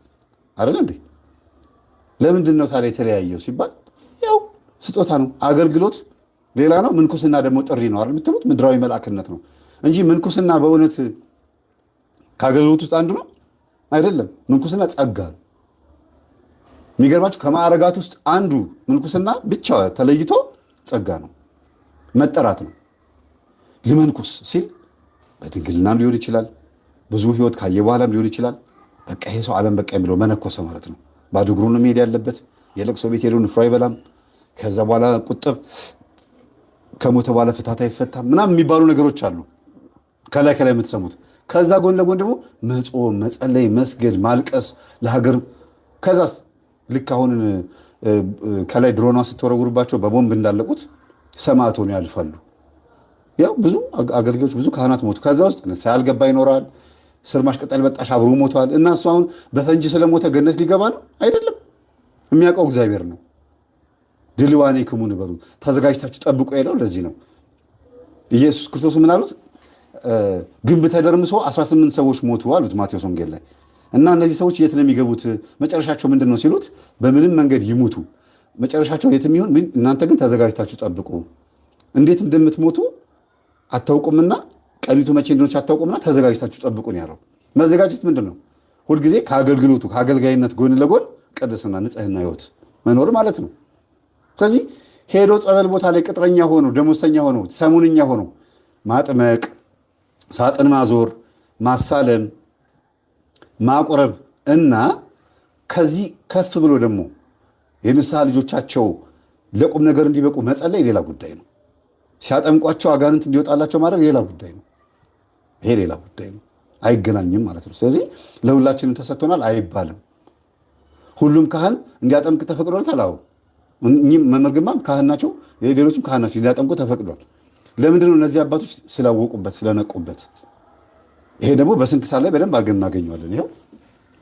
Speaker 1: አይደል እንዴ? ለምንድን ነው ታዲያ የተለያየው ሲባል ያው ስጦታ ነው። አገልግሎት ሌላ ነው፣ ምንኩስና ደግሞ ጥሪ ነው አይደል የምትሉት? ምድራዊ መልአክነት ነው እንጂ ምንኩስና በእውነት ከአገልግሎት ውስጥ አንዱ ነው አይደለም። ምንኩስና ጸጋ ነው። የሚገርማችሁ ከማዕረጋት ውስጥ አንዱ ምንኩስና ብቻ ተለይቶ ጸጋ ነው፣ መጠራት ነው። ልመንኩስ ሲል በድንግልናም ሊሆን ይችላል፣ ብዙ ህይወት ካየ በኋላም ሊሆን ይችላል። በቃ ይሄ ሰው ዓለም በቃኝ ብሎ መነኮሰ ማለት ነው። ባዶ እግሩን ነው መሄድ ያለበት። የለቅሶ ቤት ሄደው ንፍሮ አይበላም። ከዛ በኋላ ቁጥብ፣ ከሞተ በኋላ ፍታት አይፈታም ምናምን የሚባሉ ነገሮች አሉ ከላይ የምትሰሙት። ከዛ ጎን ለጎን ደግሞ መጾም፣ መጸለይ፣ መስገድ፣ ማልቀስ ለሀገር። ከዛስ ልክ አሁን ከላይ ድሮኗ ስትወረውርባቸው በቦምብ እንዳለቁት ሰማዕት ሆነው ያልፋሉ። ያው ብዙ አገልጋዮች ብዙ ካህናት ሞቱ። ከዛ ውስጥ ንስሐ ያልገባ ይኖራል። ስር ማሽቀጠል በጣሽ አብሮ ሞቷል። እና እሱ አሁን በፈንጂ ስለሞተ ገነት ሊገባ ነው አይደለም። የሚያውቀው እግዚአብሔር ነው። ድልዋኔ ክሙ ንበሩ፣ ተዘጋጅታችሁ ጠብቁ ያለው ለዚህ ነው። ኢየሱስ ክርስቶስ ምን አሉት? ግንብ ተደርምሶ 18 ሰዎች ሞቱ አሉት ማቴዎስ ወንጌል ላይ። እና እነዚህ ሰዎች የት ነው የሚገቡት? መጨረሻቸው ምንድን ነው ሲሉት በምንም መንገድ ይሙቱ መጨረሻቸው የትም ይሁን እናንተ ግን ተዘጋጅታችሁ ጠብቁ። እንዴት እንደምትሞቱ አታውቁምና ቀኒቱ መቼ እንደሆነች አታውቁምና ተዘጋጅታችሁ ጠብቁ ነው ያለው። መዘጋጀት ምንድን ነው? ሁልጊዜ ከአገልግሎቱ ከአገልጋይነት ጎን ለጎን ቅድስና፣ ንጽህና ህይወት መኖር ማለት ነው። ስለዚህ ሄዶ ጸበል ቦታ ላይ ቅጥረኛ ሆኖ ደሞዝተኛ ሆኖ ሰሙንኛ ሆኖ ማጥመቅ፣ ሳጥን ማዞር፣ ማሳለም፣ ማቁረብ እና ከዚህ ከፍ ብሎ ደግሞ የንስሐ ልጆቻቸው ለቁም ነገር እንዲበቁ መጸለይ ሌላ ጉዳይ ነው። ሲያጠምቋቸው አጋንንት እንዲወጣላቸው ማድረግ ሌላ ጉዳይ ነው። ይሄ ሌላ ጉዳይ ነው። አይገናኝም ማለት ነው። ስለዚህ ለሁላችንም ተሰጥቶናል አይባልም። ሁሉም ካህን እንዲያጠምቅ ተፈቅዶለታል። አዎ እኚህም መምህር ግርማም ካህን ናቸው፣ ሌሎችም ካህን ናቸው፣ እንዲያጠምቁ ተፈቅዷል። ለምንድነው? እነዚህ አባቶች ስላወቁበት ስለነቁበት። ይሄ ደግሞ በስንክሳር ላይ በደንብ አድርገን እናገኘዋለን። ይኸው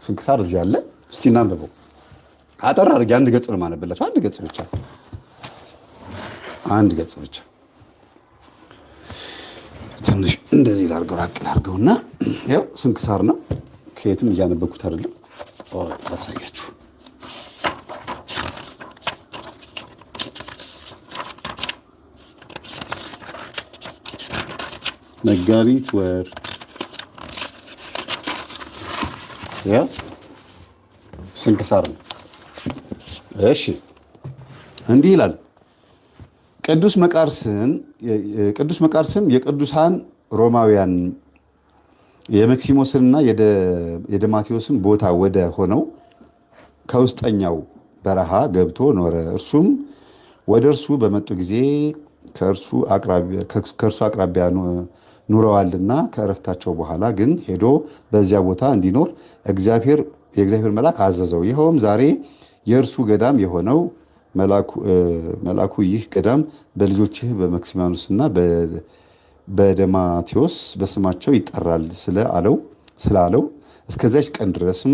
Speaker 1: ስንክሳር እዚህ አለ። እስቲ እናንብበው። አጠር አድርጌ አንድ ገጽ ነው የማነብላቸው። አንድ ገጽ ብቻ ትንሽ እንደዚህ ላድርገው፣ ራቅ ላድርገውና ያው ስንክሳር ነው። ከየትም እያነበብኩት አይደለም። ላሳያችሁ። መጋቢት ወር ያው ስንክሳር ነው። እሺ እንዲህ ይላል። ቅዱስ መቃርስም የቅዱሳን ሮማውያን የመክሲሞስንና የደማቴዎስን ቦታ ወደ ሆነው ከውስጠኛው በረሃ ገብቶ ኖረ። እርሱም ወደ እርሱ በመጡ ጊዜ ከእርሱ አቅራቢያ ኑረዋልና ከእረፍታቸው በኋላ ግን ሄዶ በዚያ ቦታ እንዲኖር የእግዚአብሔር መልአክ አዘዘው። ይኸውም ዛሬ የእርሱ ገዳም የሆነው መልአኩ ይህ ገዳም በልጆችህ በመክሲማኖስና በደማቴዎስ በስማቸው ይጠራል ስላለው እስከዚያች ቀን ድረስም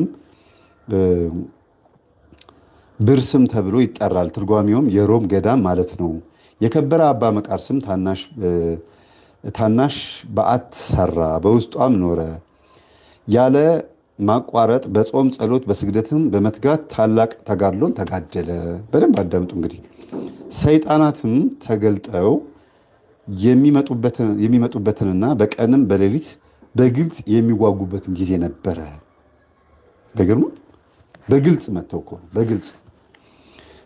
Speaker 1: ብርስም ተብሎ ይጠራል። ትርጓሜውም የሮም ገዳም ማለት ነው። የከበረ አባ መቃርስም ታናሽ በዓት ሰራ፣ በውስጧም ኖረ። ያለ ማቋረጥ በጾም ጸሎት፣ በስግደትም በመትጋት ታላቅ ተጋድሎን ተጋደለ። በደንብ አዳምጡ። እንግዲህ ሰይጣናትም ተገልጠው የሚመጡበትንና በቀንም በሌሊት በግልጽ የሚዋጉበትን ጊዜ ነበረ። አይገርም? በግልጽ መጥተው እኮ በግልጽ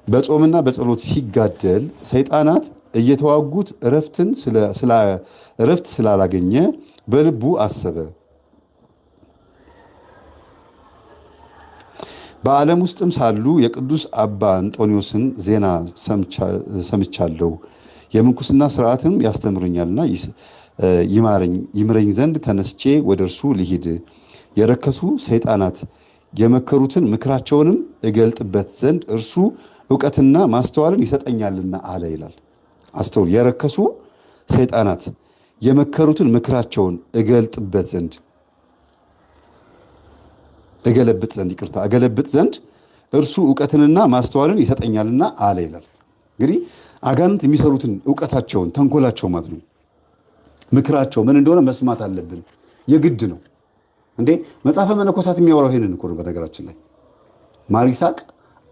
Speaker 1: በጾምና በጸሎት ሲጋደል ሰይጣናት እየተዋጉት እረፍት ስላላገኘ በልቡ አሰበ። በዓለም ውስጥም ሳሉ የቅዱስ አባ አንጦኒዎስን ዜና ሰምቻለሁ። የምንኩስና ስርዓትም ያስተምሩኛልና ይምረኝ ዘንድ ተነስቼ ወደ እርሱ ልሂድ። የረከሱ ሰይጣናት የመከሩትን ምክራቸውንም እገልጥበት ዘንድ እርሱ እውቀትና ማስተዋልን ይሰጠኛልና አለ ይላል። አስተውል። የረከሱ ሰይጣናት የመከሩትን ምክራቸውን እገለብጥ ዘንድ እርሱ እውቀትንና ማስተዋልን ይሰጠኛልና አለ ይላል። እንግዲህ አጋንንት የሚሰሩትን እውቀታቸውን፣ ተንኮላቸው ማለት ነው፣ ምክራቸው ምን እንደሆነ መስማት አለብን። የግድ ነው እንዴ። መጽሐፈ መነኮሳት የሚያወራው ይሄንን እኮ ነው። በነገራችን ላይ ማር ይስሐቅ፣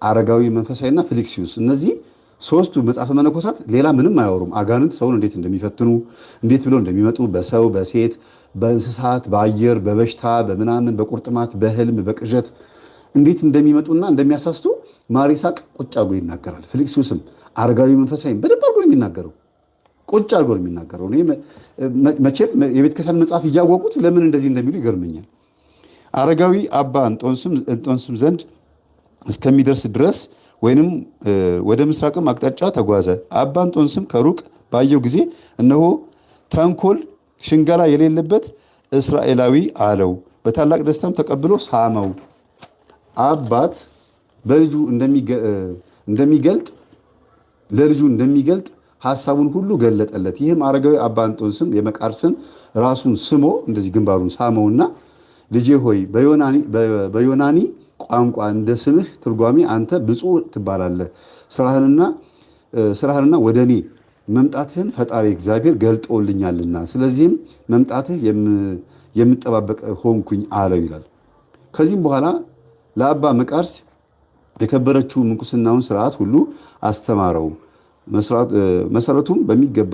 Speaker 1: አረጋዊ መንፈሳዊና ፊልክስዩስ፣ እነዚህ ሶስቱ መጽሐፈ መነኮሳት ሌላ ምንም አያወሩም። አጋንንት ሰውን እንዴት እንደሚፈትኑ፣ እንዴት ብለው እንደሚመጡ፣ በሰው በሴት በእንስሳት በአየር በበሽታ በምናምን በቁርጥማት በህልም በቅዠት እንዴት እንደሚመጡና እንደሚያሳስቱ ማር ይስሐቅ ቁጭ አድርጎ ይናገራል። ፊልክስዩስም አረጋዊ መንፈሳዊም በደንብ አድርጎ ነው የሚናገረው። ቁጭ አድርጎ ነው የሚናገረው። መቼም የቤተክርስቲያን መጽሐፍ እያወቁት ለምን እንደዚህ እንደሚሉ ይገርመኛል። አረጋዊ አባ እንጦንስም ዘንድ እስከሚደርስ ድረስ ወይንም ወደ ምስራቅም አቅጣጫ ተጓዘ። አባ እንጦንስም ከሩቅ ባየው ጊዜ እነሆ ተንኮል ሽንገላ የሌለበት እስራኤላዊ አለው። በታላቅ ደስታም ተቀብሎ ሳመው። አባት በልጁ እንደሚገልጥ ሐሳቡን ሁሉ ገለጠለት። ይህም አረጋዊ አባ እንጦንስም የመቃርስን ራሱን ስሞ እንደዚህ ግንባሩን ሳመውና ልጄ ሆይ በዮናኒ ቋንቋ እንደ ስምህ ትርጓሜ አንተ ብፁዕ ትባላለህ። ስራህንና ወደ እኔ መምጣትህን ፈጣሪ እግዚአብሔር ገልጦልኛልና ስለዚህም መምጣትህ የምጠባበቅ ሆንኩኝ አለው ይላል። ከዚህም በኋላ ለአባ መቃርስ የከበረችው ምንኩስናውን ስርዓት ሁሉ አስተማረው። መሰረቱም በሚገባ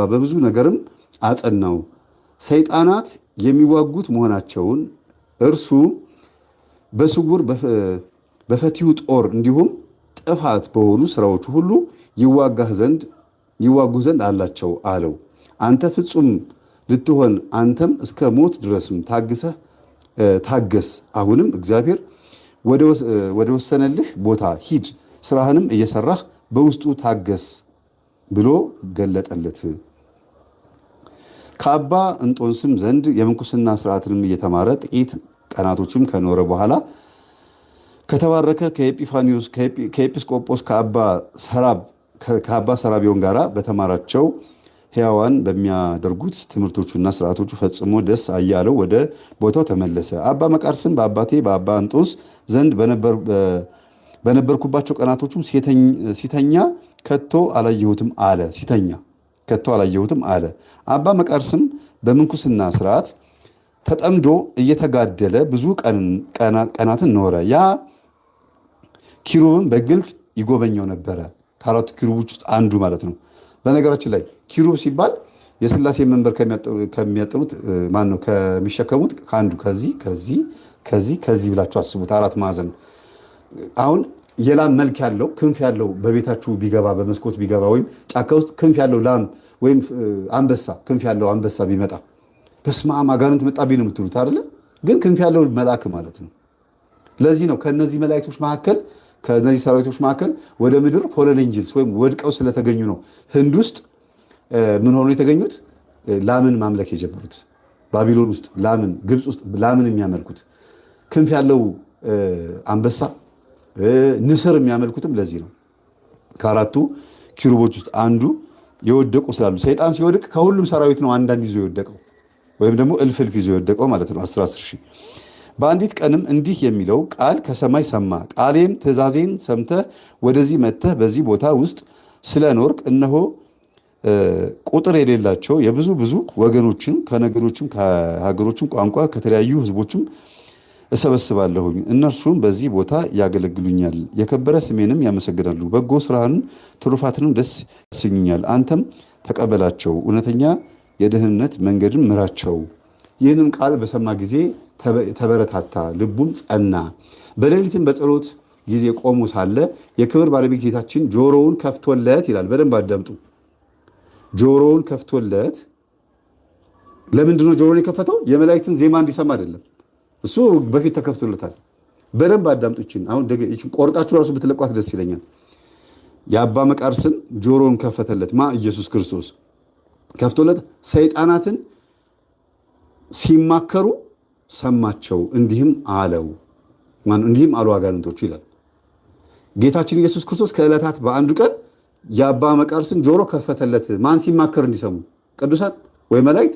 Speaker 1: በብዙ ነገርም አጸናው። ሰይጣናት የሚዋጉት መሆናቸውን እርሱ በስውር በፈቲው ጦር እንዲሁም ጥፋት በሆኑ ስራዎቹ ሁሉ ይዋጉ ዘንድ አላቸው አለው። አንተ ፍጹም ልትሆን አንተም እስከ ሞት ድረስም ታገስ። አሁንም እግዚአብሔር ወደ ወሰነልህ ቦታ ሂድ፣ ስራህንም እየሰራህ በውስጡ ታገስ ብሎ ገለጠለት። ከአባ እንጦንስም ዘንድ የምንኩስና ስርዓትንም እየተማረ ጥቂት ቀናቶችም ከኖረ በኋላ ከተባረከ ከኤጲስቆጶስ ከአባ ሰራቢዮን ጋር በተማራቸው ሕያዋን በሚያደርጉት ትምህርቶቹና ስርዓቶቹ ፈጽሞ ደስ አያለው ወደ ቦታው ተመለሰ። አባ መቃርስም በአባ እንጦንስ ዘንድ በነበርኩባቸው ቀናቶቹም ሲተኛ ከቶ አላየሁትም አለ። አባ መቃርስም በምንኩስና ስርዓት ተጠምዶ እየተጋደለ ብዙ ቀናትን ኖረ። ያ ኪሩብም በግልጽ ይጎበኘው ነበረ። ከአራቱ ኪሩቦች ውስጥ አንዱ ማለት ነው። በነገራችን ላይ ኪሩብ ሲባል የሥላሴ መንበር ከሚያጠኑት ማን ነው? ከሚሸከሙት ከአንዱ ከዚህ ብላችሁ አስቡት። አራት ማዕዘን አሁን የላም መልክ ያለው ክንፍ ያለው በቤታችሁ ቢገባ በመስኮት ቢገባ ወይም ጫካ ውስጥ ክንፍ ያለው ላም ወይም አንበሳ ክንፍ ያለው አንበሳ ቢመጣ በስመ አብ አጋንንት መጣብኝ ነው የምትሉት አይደለ? ግን ክንፍ ያለው መልአክ ማለት ነው። ለዚህ ነው ከነዚህ መላእክቶች መካከል ከነዚህ ሰራዊቶች መካከል ወደ ምድር ፎለን ኤንጅልስ ወይም ወድቀው ስለተገኙ ነው ህንድ ውስጥ ምን ሆኖ የተገኙት ላምን ማምለክ የጀመሩት። ባቢሎን ውስጥ ላምን፣ ግብፅ ውስጥ ላምን የሚያመልኩት ክንፍ ያለው አንበሳ ንስር የሚያመልኩትም ለዚህ ነው። ከአራቱ ኪሩቦች ውስጥ አንዱ የወደቁ ስላሉ ሰይጣን ሲወድቅ ከሁሉም ሰራዊት ነው አንዳንድ ይዞ የወደቀው ወይም ደግሞ እልፍ ይዞ የወደቀው ማለት ነው። 10 ሺህ። በአንዲት ቀንም እንዲህ የሚለው ቃል ከሰማይ ሰማ። ቃሌን ትእዛዜን ሰምተህ ወደዚህ መጥተህ በዚህ ቦታ ውስጥ ስለኖርክ እነሆ ቁጥር የሌላቸው የብዙ ወገኖችን ከነገሮችም ከሀገሮችም ቋንቋ ከተለያዩ ህዝቦችም እሰበስባለሁኝ። እነርሱም በዚህ ቦታ ያገለግሉኛል፣ የከበረ ስሜንም ያመሰግናሉ። በጎ ስራህን ትሩፋትንም ደስ ያሰኙኛል። አንተም ተቀበላቸው፣ እውነተኛ የደህንነት መንገድን ምራቸው። ይህንም ቃል በሰማ ጊዜ ተበረታታ፣ ልቡም ጸና። በሌሊትም በጸሎት ጊዜ ቆሞ ሳለ የክብር ባለቤት ጌታችን ጆሮውን ከፍቶለት ይላል። በደንብ አዳምጡ። ጆሮውን ከፍቶለት። ለምንድነው ጆሮውን የከፈተው? የመላእክትን ዜማ እንዲሰማ አይደለም። እሱ በፊት ተከፍቶለታል። በደንብ አዳምጡችን። አሁን ይችን ቆርጣችሁ ራሱ ብትለቋት ደስ ይለኛል። የአባ መቃርስን ጆሮውን ከፈተለት ኢየሱስ ክርስቶስ ከፍቶለት ሰይጣናትን ሲማከሩ ሰማቸው። እንዲህም አሉ አጋንንቶቹ ይላል ጌታችን ኢየሱስ ክርስቶስ ከዕለታት በአንዱ ቀን የአባ መቃርስን ጆሮ ከፈተለት። ማን ሲማከር እንዲሰሙ? ቅዱሳን ወይ መላእክት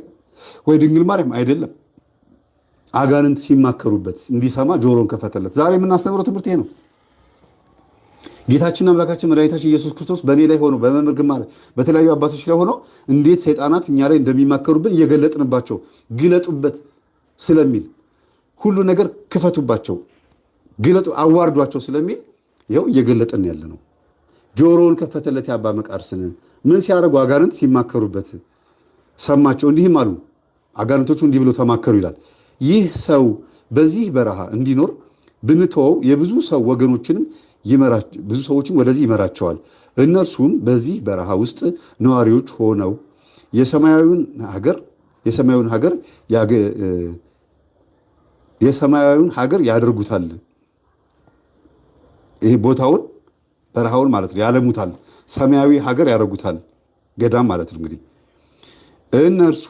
Speaker 1: ወይ ድንግል ማርያም አይደለም። አጋንንት ሲማከሩበት እንዲሰማ ጆሮን ከፈተለት። ዛሬ የምናስተምረው ትምህርት ይሄ ነው። ጌታችን አምላካችን መድኃኒታችን ኢየሱስ ክርስቶስ በእኔ ላይ ሆኖ በመምህር ግርማ ላይ በተለያዩ አባቶች ላይ ሆኖ እንዴት ሰይጣናት እኛ ላይ እንደሚማከሩብን እየገለጥንባቸው ግለጡበት ስለሚል ሁሉ ነገር ክፈቱባቸው፣ ግለጡ፣ አዋርዷቸው ስለሚል ይኸው እየገለጥን ያለ ነው። ጆሮውን ከፈተለት የአባ መቃርስን። ምን ሲያደርጉ? አጋንንት ሲማከሩበት ሰማቸው። እንዲህም አሉ አጋንንቶቹ እንዲህ ብለው ተማከሩ ይላል። ይህ ሰው በዚህ በረሃ እንዲኖር ብንተወው የብዙ ሰው ወገኖችንም ብዙ ሰዎችን ወደዚህ ይመራቸዋል። እነርሱም በዚህ በረሃ ውስጥ ነዋሪዎች ሆነው የሰማያዊውን ሀገር ያደርጉታል። ይሄ ቦታውን በረሃውን ማለት ነው ያለሙታል። ሰማያዊ ሀገር ያደርጉታል። ገዳም ማለት ነው እንግዲህ እነርሱ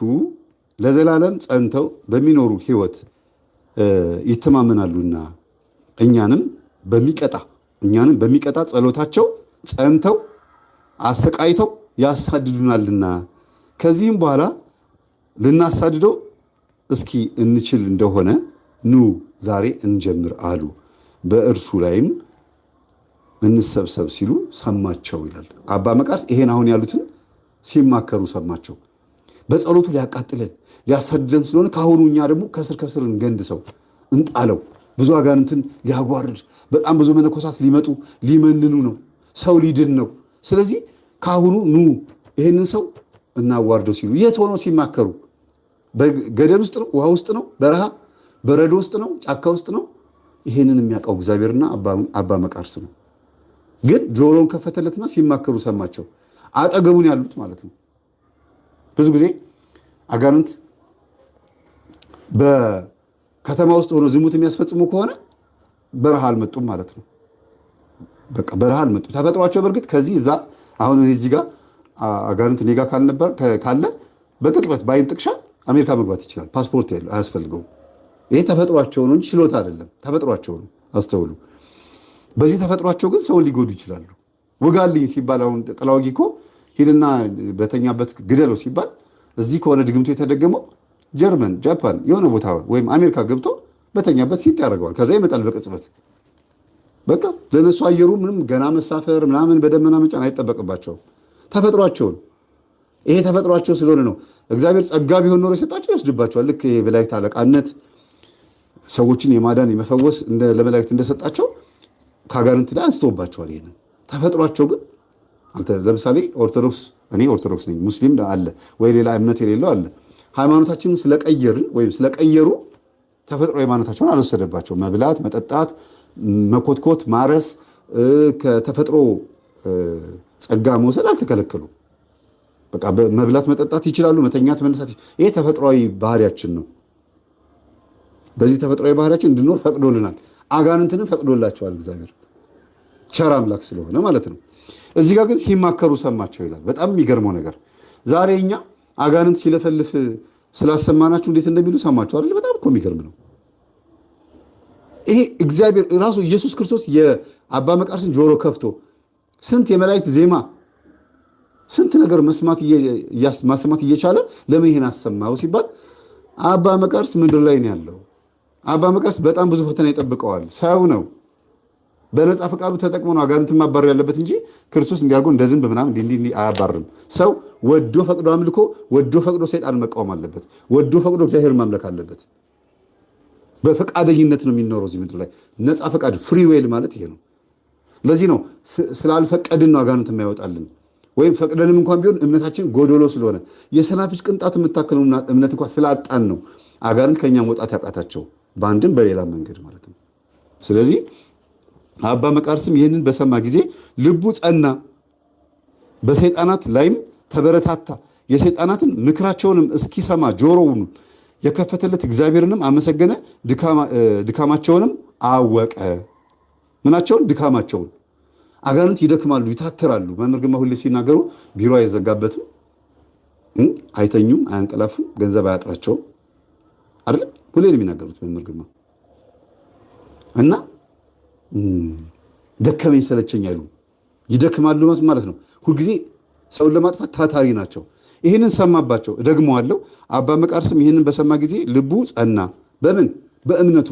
Speaker 1: ለዘላለም ጸንተው በሚኖሩ ሕይወት ይተማመናሉና እኛንም በሚቀጣ ጸሎታቸው ጸንተው አሰቃይተው ያሳድዱናልና ከዚህም በኋላ ልናሳድደው እስኪ እንችል እንደሆነ ኑ ዛሬ እንጀምር አሉ። በእርሱ ላይም እንሰብሰብ ሲሉ ሰማቸው ይላል። አባ መቃርስ ይሄን አሁን ያሉትን ሲማከሩ ሰማቸው። በጸሎቱ ሊያቃጥለን ሊያሳድደን ስለሆነ ካሁኑ እኛ ደግሞ ከስር እንገንድሰው እንጣለው። ብዙ አጋንንትን ሊያጓርድ በጣም ብዙ መነኮሳት ሊመጡ ሊመንኑ ነው። ሰው ሊድን ነው። ስለዚህ ካሁኑ ኑ ይህንን ሰው እናዋርደው ሲሉ የት ሆነው ሲማከሩ? በገደል ውስጥ ነው? ውሃ ውስጥ ነው? በረሃ በረዶ ውስጥ ነው? ጫካ ውስጥ ነው? ይህንን የሚያውቀው እግዚአብሔርና አባ መቃርስ ነው። ግን ጆሮውን ከፈተለትና ሲማከሩ ሰማቸው። አጠገቡን ያሉት ማለት ነው። ብዙ ጊዜ አጋንንት በከተማ ውስጥ ሆኖ ዝሙት የሚያስፈጽሙ ከሆነ በረሃ አልመጡም ማለት ነው። በቃ በረሃ አልመጡም። ተፈጥሯቸው በእርግጥ ከዚህ እዛ አሁን እዚህ ጋር አጋንንት እኔ ጋር ካለ በቅጽበት በአይን ጥቅሻ አሜሪካ መግባት ይችላል። ፓስፖርት ያለው አያስፈልገውም። ይሄ ተፈጥሯቸው ነው እንጂ ችሎታ አይደለም። ተፈጥሯቸው ነው። አስተውሉ። በዚህ ተፈጥሯቸው ግን ሰውን ሊጎዱ ይችላሉ። ውጋልኝ ሲባል አሁን ጥላወጊ እኮ ሂድና በተኛበት ግደለው ሲባል እዚህ ከሆነ ድግምቱ የተደገመው ጀርመን፣ ጃፓን የሆነ ቦታ ወይም አሜሪካ ገብቶ በተኛበት ሲጥ ያደርገዋል። ከዛ ይመጣል በቅጽበት። በቃ ለነሱ አየሩ ምንም ገና መሳፈር ምናምን በደመና መጫን አይጠበቅባቸውም። ተፈጥሯቸውን ይሄ ተፈጥሯቸው ስለሆነ ነው። እግዚአብሔር ጸጋ ቢሆን ኖሮ የሰጣቸው ይወስድባቸዋል። ልክ የመላእክት አለቃነት ሰዎችን የማዳን የመፈወስ ለመላእክት እንደሰጣቸው ከአጋንንት ላይ አንስቶባቸዋል። ይሄንን ተፈጥሯቸው ግን ለምሳሌ እኔ ኦርቶዶክስ ነኝ፣ ሙስሊም አለ ወይ ሌላ እምነት የሌለው አለ። ሃይማኖታችንን ስለቀየርን ወይም ስለቀየሩ ተፈጥሮ ሃይማኖታቸውን አልወሰደባቸው። መብላት፣ መጠጣት፣ መኮትኮት፣ ማረስ ከተፈጥሮ ጸጋ መውሰድ አልተከለከሉ። በቃ መብላት መጠጣት ይችላሉ፣ መተኛት መነሳት። ይሄ ተፈጥሯዊ ባህሪያችን ነው። በዚህ ተፈጥሯዊ ባህሪያችን እንድንኖር ፈቅዶልናል። አጋንንትንም ፈቅዶላቸዋል እግዚአብሔር ቸር አምላክ ስለሆነ ማለት ነው። እዚህ ጋር ግን ሲማከሩ ሰማቸው ይላል። በጣም የሚገርመው ነገር ዛሬ እኛ አጋንንት ሲለፈልፍ ስላሰማናችሁ እንዴት እንደሚሉ ሰማችሁ አይደል? በጣም እኮ የሚገርም ነው። ይሄ እግዚአብሔር ራሱ ኢየሱስ ክርስቶስ የአባ መቃርስን ጆሮ ከፍቶ ስንት የመላእክት ዜማ ስንት ነገር ማሰማት እየቻለ ለምን ይሄን አሰማው ሲባል አባ መቃርስ ምድር ላይ ነው ያለው። አባ መቃርስ በጣም ብዙ ፈተና ይጠብቀዋል። ሰው ነው። በነፃ ፈቃዱ ተጠቅሞ ነው አጋንንትን ማባረር ያለበት እንጂ ክርስቶስ እንዲያርጎ እንደ ዝንብ ምናምን እንዲህ አያባርም። ሰው ወዶ ፈቅዶ አምልኮ፣ ወዶ ፈቅዶ ሰይጣን መቃወም አለበት። ወዶ ፈቅዶ እግዚአብሔር ማምለክ አለበት። በፈቃደኝነት ነው የሚኖረው እዚህ ምድር ላይ። ነፃ ፈቃድ ፍሪ ዌል ማለት ይሄ ነው። ለዚህ ነው ስላልፈቀድን ነው አጋንንት የማይወጣልን። ወይም ፈቅደንም እንኳን ቢሆን እምነታችን ጎዶሎ ስለሆነ የሰናፍጭ ቅንጣት የምታክለው እምነት እንኳን ስላጣን ነው አጋንንት ከኛ መውጣት ያቃታቸው በአንድም በሌላ መንገድ ማለት ነው። ስለዚህ አባ መቃርስም ይህንን በሰማ ጊዜ ልቡ ጸና፣ በሰይጣናት ላይም ተበረታታ። የሰይጣናትን ምክራቸውንም እስኪሰማ ጆሮውን የከፈተለት እግዚአብሔርንም አመሰገነ። ድካማቸውንም አወቀ። ምናቸውን? ድካማቸውን። አጋንንት ይደክማሉ፣ ይታተራሉ። መምህር ግርማ ሁሌ ሲናገሩ ቢሮ አይዘጋበትም፣ አይተኙም፣ አያንቀላፉም፣ ገንዘብ አያጥራቸውም አይደል? ሁሌ ነው የሚናገሩት መምህር ግርማ እና ደከመኝ ሰለቸኝ አይሉ፣ ይደክማሉ ማለት ነው። ሁልጊዜ ሰውን ለማጥፋት ታታሪ ናቸው። ይህንን ሰማባቸው። እደግመዋለሁ። አባ መቃርስም ይህንን በሰማ ጊዜ ልቡ ጸና። በምን? በእምነቱ።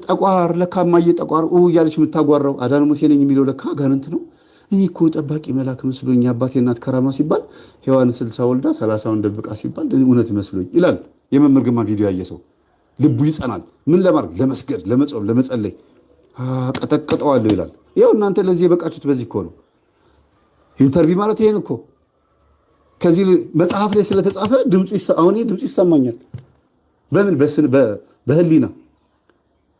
Speaker 1: ጠቋር ለካ እማዬ ጠቋር እያለች የምታጓራው አዳነ ሙሴ ነኝ የሚለው ለካ አጋንንት ነው። እኔ እኮ ጠባቂ መልአክ መስሎኝ የአባቴ እናት ከራማ ሲባል ሔዋን 60 ወልዳ 30ውን ደብቃ ሲባል እውነት መስሎኝ ይላል። የመምህር ግርማ ቪዲዮ ያየ ሰው ልቡ ይጸናል። ምን ለማድረግ? ለመስገድ፣ ለመጾም፣ ለመጸለይ። ቀጠቀጠዋለሁ ይላል። ይኸው እናንተ ለዚህ የበቃችሁት በዚህ እኮ ነው። ኢንተርቪው ማለት ይሄን እኮ ከዚህ መጽሐፍ ላይ ስለተጻፈ አሁን ድምፁ ይሰማኛል። በምን? በህሊና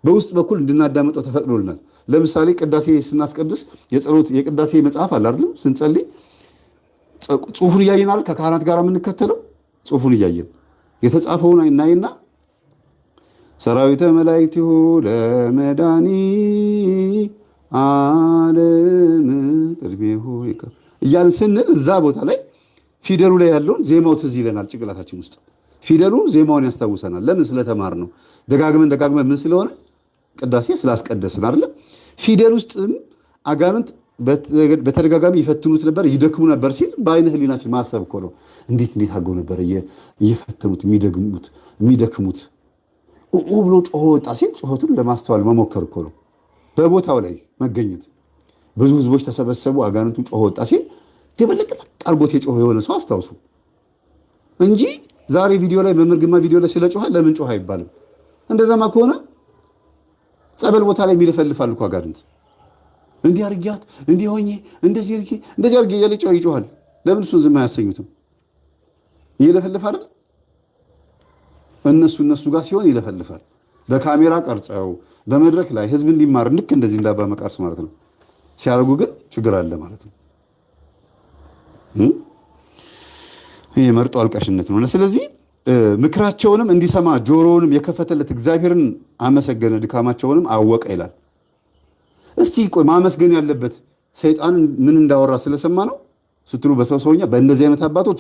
Speaker 1: በውስጥ በኩል እንድናዳመጠው ተፈቅዶልናል። ለምሳሌ ቅዳሴ ስናስቀድስ የጸሎት የቅዳሴ መጽሐፍ አለ አይደል? ስንጸልይ ጽሑፉን እያየናል። ከካህናት ጋር የምንከተለው ጽሑፉን እያየን የተጻፈውን እናይና ሰራዊተ መላእክቲሁ ለመዳኒ ዓለም ቅድሜሁ እያልን ስንል እዛ ቦታ ላይ ፊደሉ ላይ ያለውን ዜማው ትዝ ይለናል ጭንቅላታችን ውስጥ። ፊደሉ ዜማውን ያስታውሰናል። ለምን? ስለተማር ነው። ደጋግመን ምን ስለሆነ ቅዳሴ ስላስቀደስን አይደለ? ፊደል ውስጥም አጋንንት በተደጋጋሚ ይፈትኑት ነበር፣ ይደክሙ ነበር ሲል በአይነ ህሊናችን ማሰብ እኮ ነው። እንዴት አድርገው ነበር እየፈተኑት የሚደክሙት። ብሎ ጮሆ ወጣ ሲል ጮሆቱን ለማስተዋል መሞከር እኮ ነው። በቦታው ላይ መገኘት። ብዙ ህዝቦች ተሰበሰቡ፣ አጋንንቱ ጮሆ ወጣ ሲል የበለጠ አርጎት የጮሆ የሆነ ሰው አስታውሱ። እንጂ ዛሬ ቪዲዮ ላይ መምህር ግርማ ቪዲዮ ላይ ስለጮኸ ለምን ጮኸ አይባልም። እንደዛማ ከሆነ ጸበል ቦታ ላይ የሚለፈልፋል እኮ አጋንንት። እንዲህ አድርጊያት እንዲህ ሆኜ እንደዚህ አድርጌ እያለ ይጮሃል። ለምን እሱን ዝም አያሰኙትም? ይለፈልፋል አይደል? እነሱ ጋር ሲሆን ይለፈልፋል። በካሜራ ቀርጸው በመድረክ ላይ ህዝብ እንዲማር ልክ እንደዚህ እንዳባ መቃርስ ማለት ነው ሲያደርጉ ግን ችግር አለ ማለት ነው። ይሄ መርጦ አልቃሽነት ነው። ስለዚህ ምክራቸውንም እንዲሰማ ጆሮውንም የከፈተለት እግዚአብሔርን አመሰገነ፣ ድካማቸውንም አወቀ ይላል። እስቲ ቆይ ማመስገን ያለበት ሰይጣን ምን እንዳወራ ስለሰማ ነው ስትሉ ሰውኛ በእነዚህ አይነት አባቶች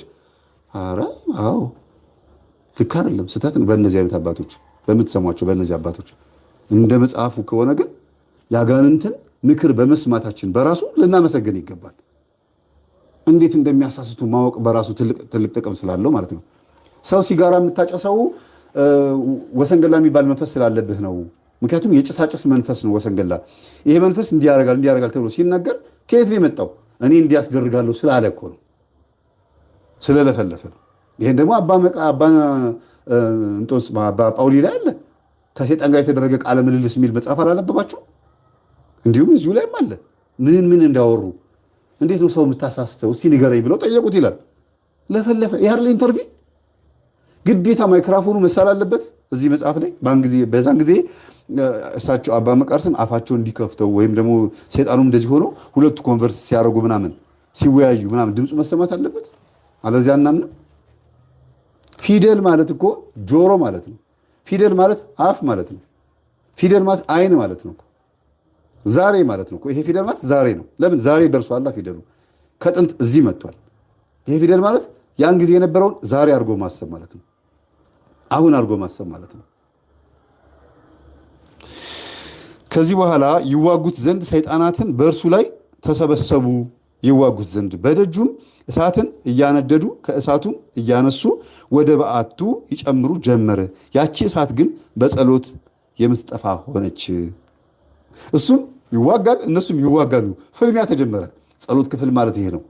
Speaker 1: ኧረ አዎ ልክ አይደለም፣ ስህተት ነው። በእነዚህ አይነት አባቶች በምትሰሟቸው በእነዚህ አባቶች እንደ መጽሐፉ ከሆነ ግን ያጋንንትን ምክር በመስማታችን በራሱ ልናመሰግን ይገባል። እንዴት እንደሚያሳስቱ ማወቅ በራሱ ትልቅ ጥቅም ስላለው ማለት ነው። ሰው ሲጋራ የምታጨሰው ወሰንገላ የሚባል መንፈስ ስላለብህ ነው። ምክንያቱም የጭሳጭስ መንፈስ ነው ወሰንገላ። ይሄ መንፈስ እንዲያረጋል ተብሎ ሲናገር ከየት ነው የመጣው? እኔ እንዲያስደርጋለሁ ስላለ እኮ ነው፣ ስለለፈለፈ ነው። ይሄን ደግሞ አባ ጳውሊ ላይ አለ። ከሴጣን ጋር የተደረገ ቃለ ምልልስ የሚል መጽሐፍ አላነበባችሁ? እንዲሁም እዚሁ ላይም አለ ምን እንዳወሩ። እንዴት ነው ሰው የምታሳስተው እስቲ ንገረኝ ብለው ጠየቁት ይላል። ለፈለፈ ያርለ ኢንተርቪው ግዴታ ማይክራፎኑ መሳል አለበት እዚህ መጽሐፍ ላይ። በዛን ጊዜ እሳቸው አባ መቃርስም አፋቸውን እንዲከፍተው ወይም ደግሞ ሰይጣኑም እንደዚህ ሆኖ ሁለቱ ኮንቨርስ ሲያደርጉ ምናምን ሲወያዩ ምናምን ድምፁ መሰማት አለበት። አለዚያ እናምንም። ፊደል ማለት እኮ ጆሮ ማለት ነው። ፊደል ማለት አፍ ማለት ነው። ፊደል ማለት አይን ማለት ነው። ዛሬ ማለት ነው። ይሄ ፊደል ማለት ዛሬ ነው። ለምን ዛሬ ደርሷል ፊደሉ ከጥንት እዚህ መጥቷል። ይሄ ፊደል ማለት ያን ጊዜ የነበረውን ዛሬ አድርጎ ማሰብ ማለት ነው። አሁን አድርጎ ማሰብ ማለት ነው። ከዚህ በኋላ ይዋጉት ዘንድ ሰይጣናትን በእርሱ ላይ ተሰበሰቡ። ይዋጉት ዘንድ በደጁም እሳትን እያነደዱ ከእሳቱም እያነሱ ወደ በዓቱ ይጨምሩ ጀመረ። ያቺ እሳት ግን በጸሎት የምትጠፋ ሆነች። እሱም ይዋጋል፣ እነሱም ይዋጋሉ። ፍልሚያ ተጀመረ። ጸሎት ክፍል ማለት ይሄ ነው።